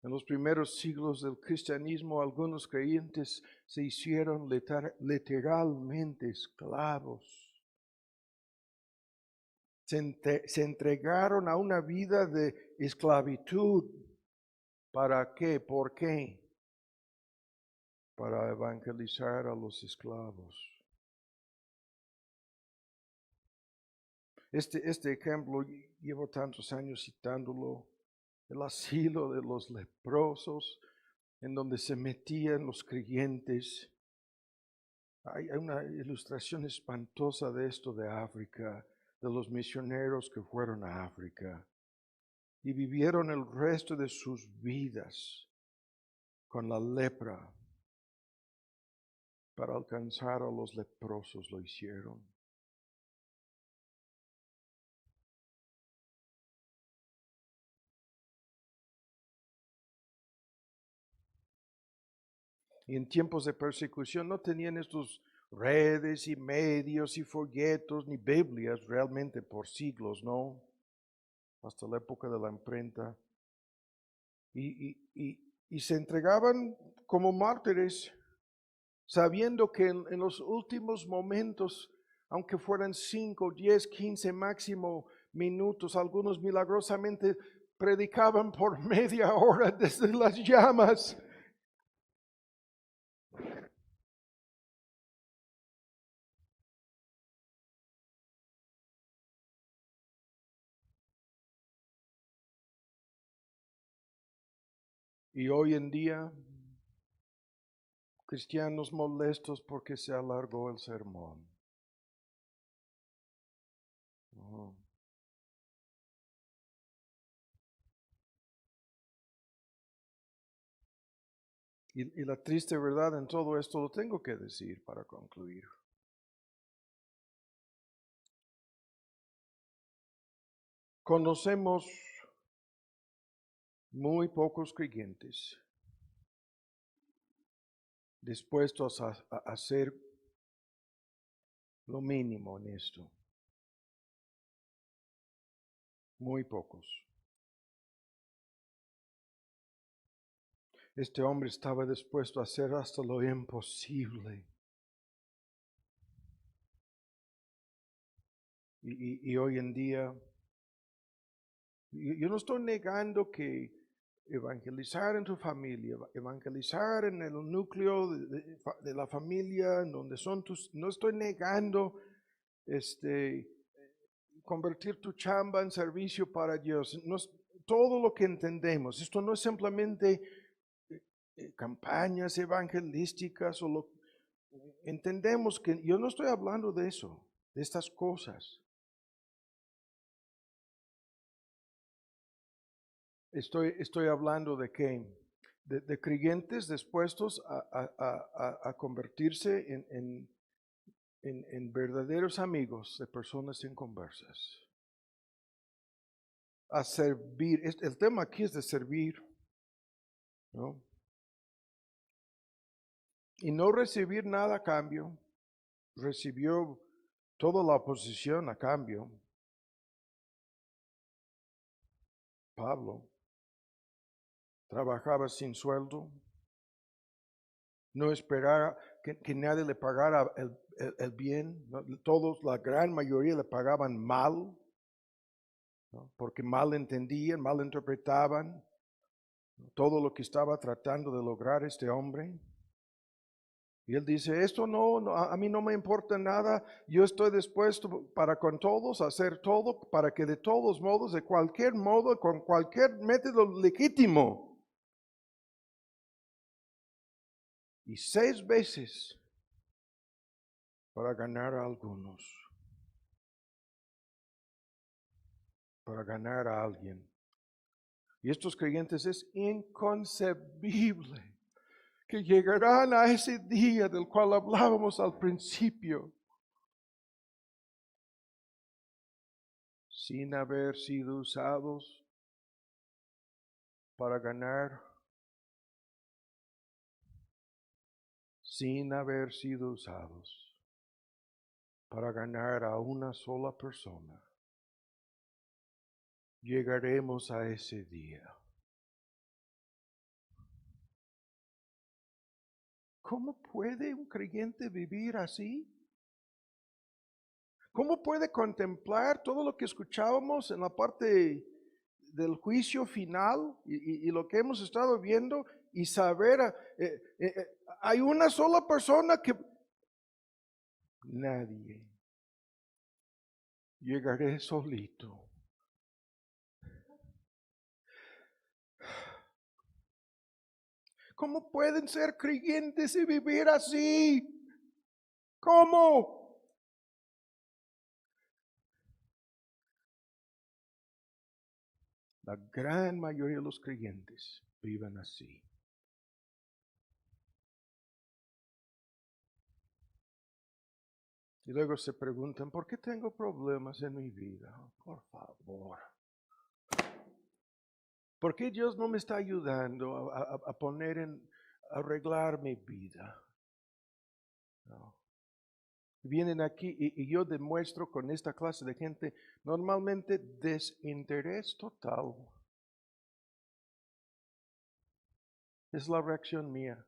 En los primeros siglos del cristianismo, algunos creyentes se hicieron literalmente esclavos. Se entregaron a una vida de esclavitud. ¿Para qué? ¿Por qué? Para evangelizar a los esclavos. Este ejemplo, llevo tantos años citándolo, el asilo de los leprosos, en donde se metían los creyentes. Hay una ilustración espantosa de esto de África, de los misioneros que fueron a África y vivieron el resto de sus vidas con la lepra. Para alcanzar a los leprosos lo hicieron. Y en tiempos de persecución no tenían estos redes y medios y folletos ni Biblias realmente por siglos, ¿no? Hasta la época de la imprenta. Y se entregaban como mártires, sabiendo que en los últimos momentos, aunque fueran 5, 10, 15 máximo minutos, algunos milagrosamente predicaban por media hora desde las llamas. Y hoy en día, cristianos molestos porque se alargó el sermón. Oh. Y la triste verdad en todo esto lo tengo que decir para concluir. Conocemos muy pocos creyentes dispuestos a hacer lo mínimo en esto. Muy pocos. Este hombre estaba dispuesto a hacer hasta lo imposible. Y hoy en día, yo no estoy negando que evangelizar en tu familia, evangelizar en el núcleo de la familia, en donde son tus, no estoy negando convertir tu chamba en servicio para Dios. No es todo lo que entendemos. Esto no es simplemente campañas evangelísticas entendemos que yo no estoy hablando de eso, de estas cosas. Estoy hablando de que de creyentes dispuestos a convertirse en verdaderos amigos de personas inconversas. A servir. El tema aquí es de servir, ¿no? Y no recibir nada a cambio. Recibió toda la oposición a cambio. Pablo trabajaba sin sueldo. No esperaba que nadie le pagara el bien. ¿No? Todos, la gran mayoría le pagaban mal, ¿no? Porque mal entendían, mal interpretaban todo lo que estaba tratando de lograr este hombre. Y él dice, esto no, a mí no me importa nada, yo estoy dispuesto para con todos a hacer todo, para que de todos modos, de cualquier modo, con cualquier método legítimo. Y 6 veces para ganar a algunos, para ganar a alguien. Y estos creyentes es inconcebible que llegarán a ese día del cual hablábamos al principio, sin haber sido usados para ganar, sin haber sido usados para ganar a una sola persona. Llegaremos a ese día. ¿Cómo puede un creyente vivir así? ¿Cómo puede contemplar todo lo que escuchábamos en la parte del juicio final y lo que hemos estado viendo y saber, hay una sola persona que nadie, llegaré solito. ¿Cómo pueden ser creyentes y vivir así? ¿Cómo? La gran mayoría de los creyentes viven así. Y luego se preguntan, ¿por qué tengo problemas en mi vida? Por favor. ¿Por qué Dios no me está ayudando a poner a arreglar mi vida? No. Vienen aquí y yo demuestro con esta clase de gente normalmente desinterés total. Es la reacción mía.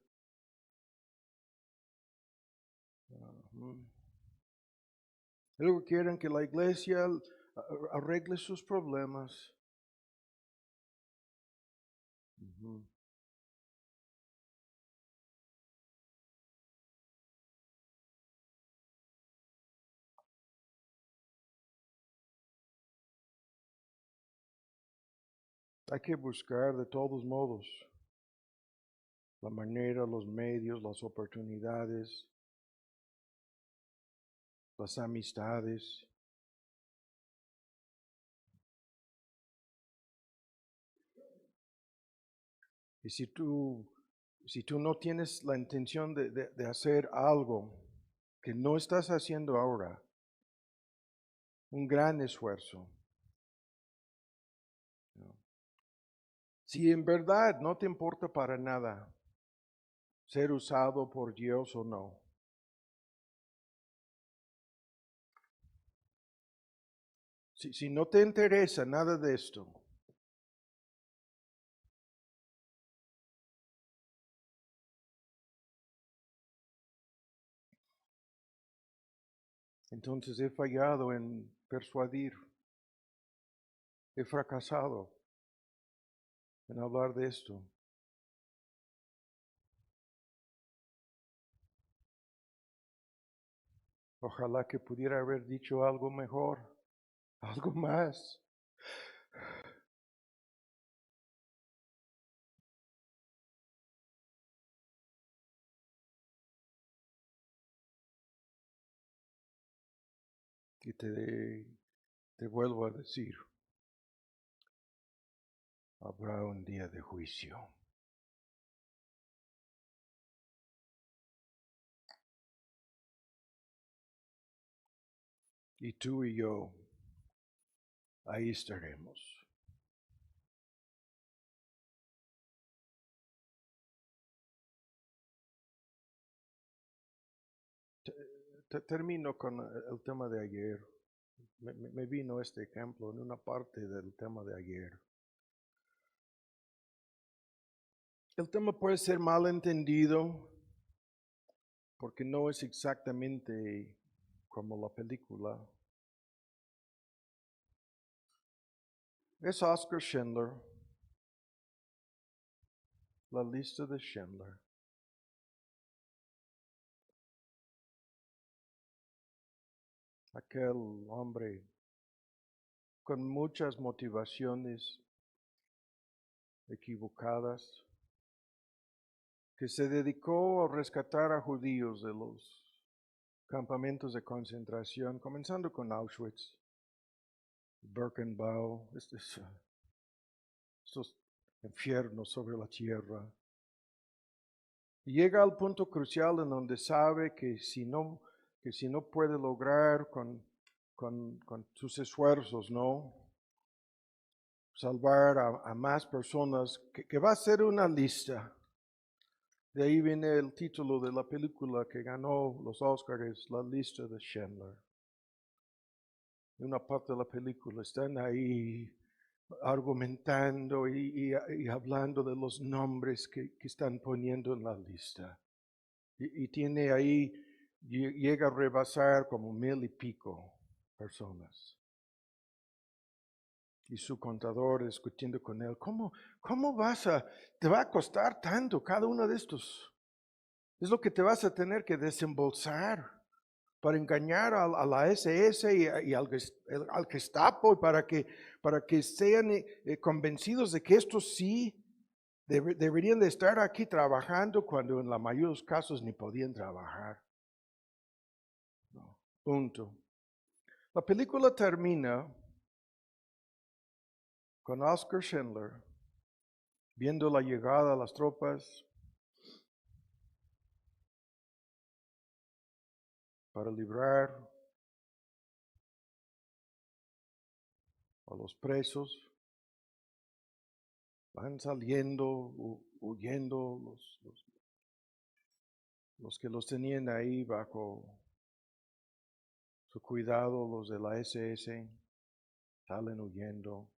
Luego quieren que la iglesia arregle sus problemas. Hay que buscar de todos modos la manera, los medios, las oportunidades, las amistades. Y si tú no tienes la intención de hacer algo que no estás haciendo ahora, un gran esfuerzo. ¿No? Si en verdad no te importa para nada ser usado por Dios o no, si no te interesa nada de esto, entonces he fallado en persuadir, he fracasado en hablar de esto. Ojalá que pudiera haber dicho algo mejor, algo más. Y te vuelvo a decir, habrá un día de juicio. Y tú y yo, ahí estaremos. Termino con el tema de ayer. Me vino este ejemplo en una parte del tema de ayer. El tema puede ser mal entendido porque no es exactamente como la película. Es Oscar Schindler, la lista de Schindler. Aquel hombre con muchas motivaciones equivocadas que se dedicó a rescatar a judíos de los campamentos de concentración, comenzando con Auschwitz, Birkenau, estos infiernos sobre la tierra. Y llega al punto crucial en donde sabe que si no puede lograr con sus esfuerzos, ¿no? Salvar a más personas, que va a ser una lista. De ahí viene el título de la película que ganó los Oscars, La lista de Schindler. En una parte de la película están ahí argumentando y hablando de los nombres que están poniendo en la lista. Y tiene ahí, llega a rebasar como 1,000 y pico personas. Y su contador discutiendo con él, ¿cómo te va a costar tanto cada uno de estos? Es lo que te vas a tener que desembolsar para engañar a la SS y al Gestapo para que sean convencidos de que estos sí deberían de estar aquí trabajando cuando en la mayoría de los casos ni podían trabajar. No, punto. La película termina con Oscar Schindler viendo la llegada de las tropas para librar a los presos. Van saliendo, huyendo los que los tenían ahí bajo su cuidado, los de la SS, salen huyendo.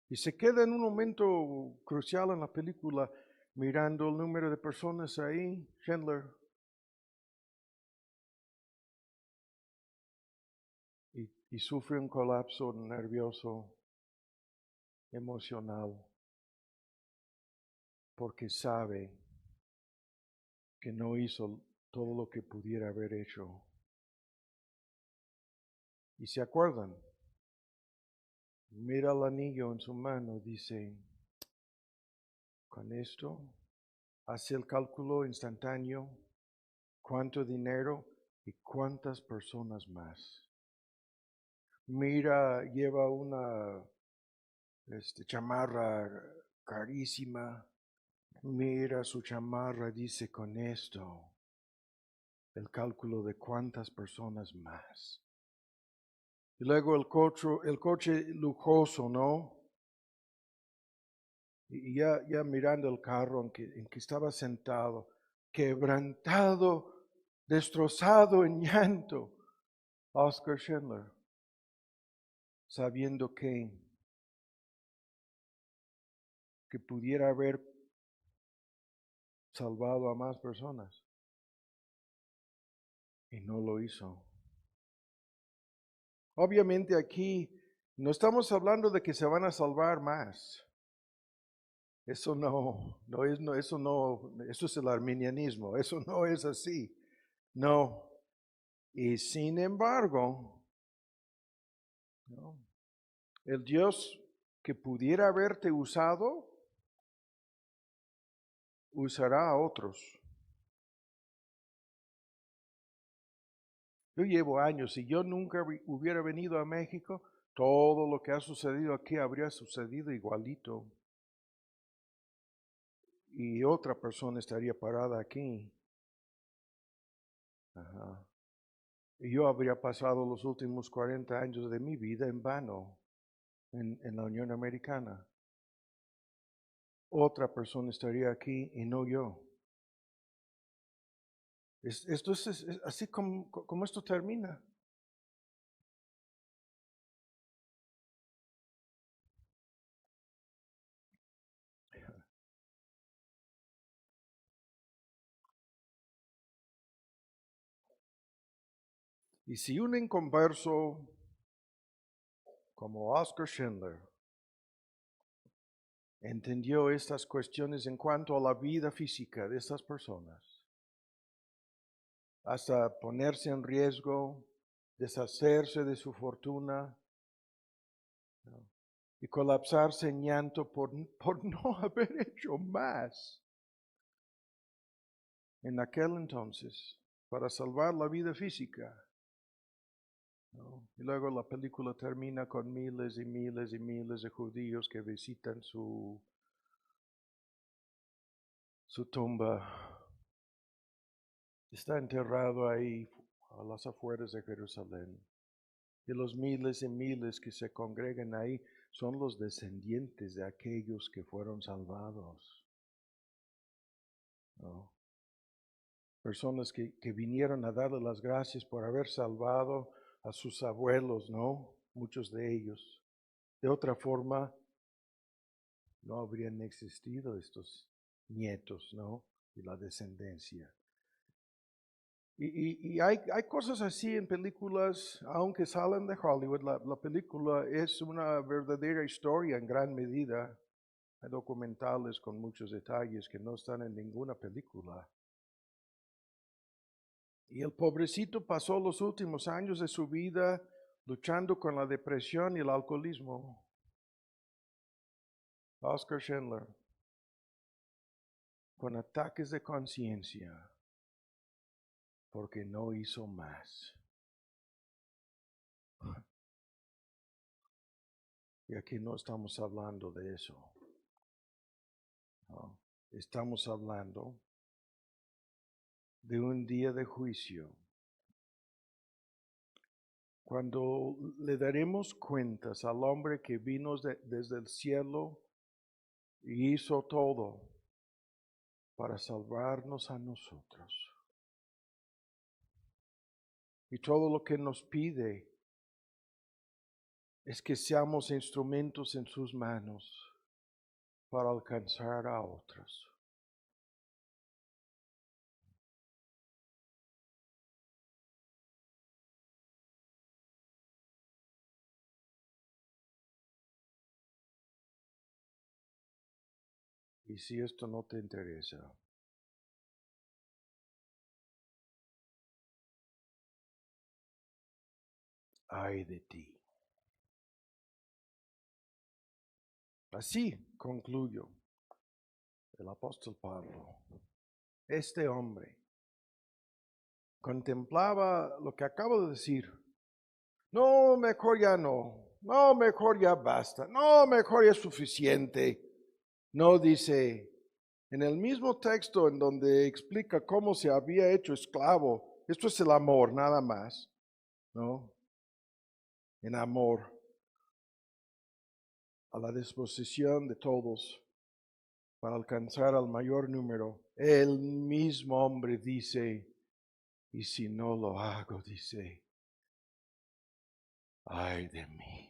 Y se queda en un momento crucial en la película mirando el número de personas ahí, Schindler, y sufre un colapso nervioso, emocional, porque sabe que no hizo todo lo que pudiera haber hecho. Y se acuerdan, mira el anillo en su mano, dice, con esto hace el cálculo instantáneo, cuánto dinero y cuántas personas más. Mira, lleva una chamarra carísima. Mira su chamarra, dice con esto, el cálculo de cuántas personas más. Y luego el coche lujoso, ¿no? Y ya mirando el carro en que estaba sentado, quebrantado, destrozado en llanto, Oscar Schindler, sabiendo que pudiera haber salvado a más personas. Y no lo hizo. Obviamente aquí no estamos hablando de que se van a salvar más. Eso eso es el arminianismo, eso no es así. No. Y sin embargo, ¿no? El Dios que pudiera haberte usado, usará a otros. Yo llevo años, si yo nunca hubiera venido a México, todo lo que ha sucedido aquí habría sucedido igualito. Y otra persona estaría parada aquí. Ajá. Y yo habría pasado los últimos 40 años de mi vida en vano en la Unión Americana. Otra persona estaría aquí y no yo. Esto es así como esto termina. Y si un inconverso como Oscar Schindler entendió estas cuestiones en cuanto a la vida física de estas personas, hasta ponerse en riesgo, deshacerse de su fortuna, ¿no? Y colapsarse en llanto por no haber hecho más en aquel entonces para salvar la vida física, ¿no? Y luego la película termina con miles y miles y miles de judíos que visitan su tumba. Está enterrado ahí a las afueras de Jerusalén. Y los miles y miles que se congregan ahí son los descendientes de aquellos que fueron salvados, ¿no? Personas que vinieron a darle las gracias por haber salvado a sus abuelos, ¿no? Muchos de ellos. De otra forma, no habrían existido estos nietos, ¿no? Y la descendencia. Y hay cosas así en películas, aunque salen de Hollywood, la película es una verdadera historia en gran medida. Hay documentales con muchos detalles que no están en ninguna película. Y el pobrecito pasó los últimos años de su vida luchando con la depresión y el alcoholismo. Oscar Schindler, con ataques de conciencia, porque no hizo más. Y aquí no estamos hablando de eso. No. Estamos hablando de un día de juicio, cuando le daremos cuentas al hombre que vino desde el cielo y hizo todo para salvarnos a nosotros. Y todo lo que nos pide es que seamos instrumentos en sus manos para alcanzar a otros. Y si esto no te interesa, ay de ti. Así concluyo el apóstol Pablo, este hombre, contemplaba lo que acabo de decir. No, mejor ya no. No, mejor ya basta. No, mejor ya es suficiente. No dice, en el mismo texto en donde explica cómo se había hecho esclavo, esto es el amor, nada más, ¿no? En amor, a la disposición de todos para alcanzar al mayor número. El mismo hombre dice, y si no lo hago, dice, ay de mí.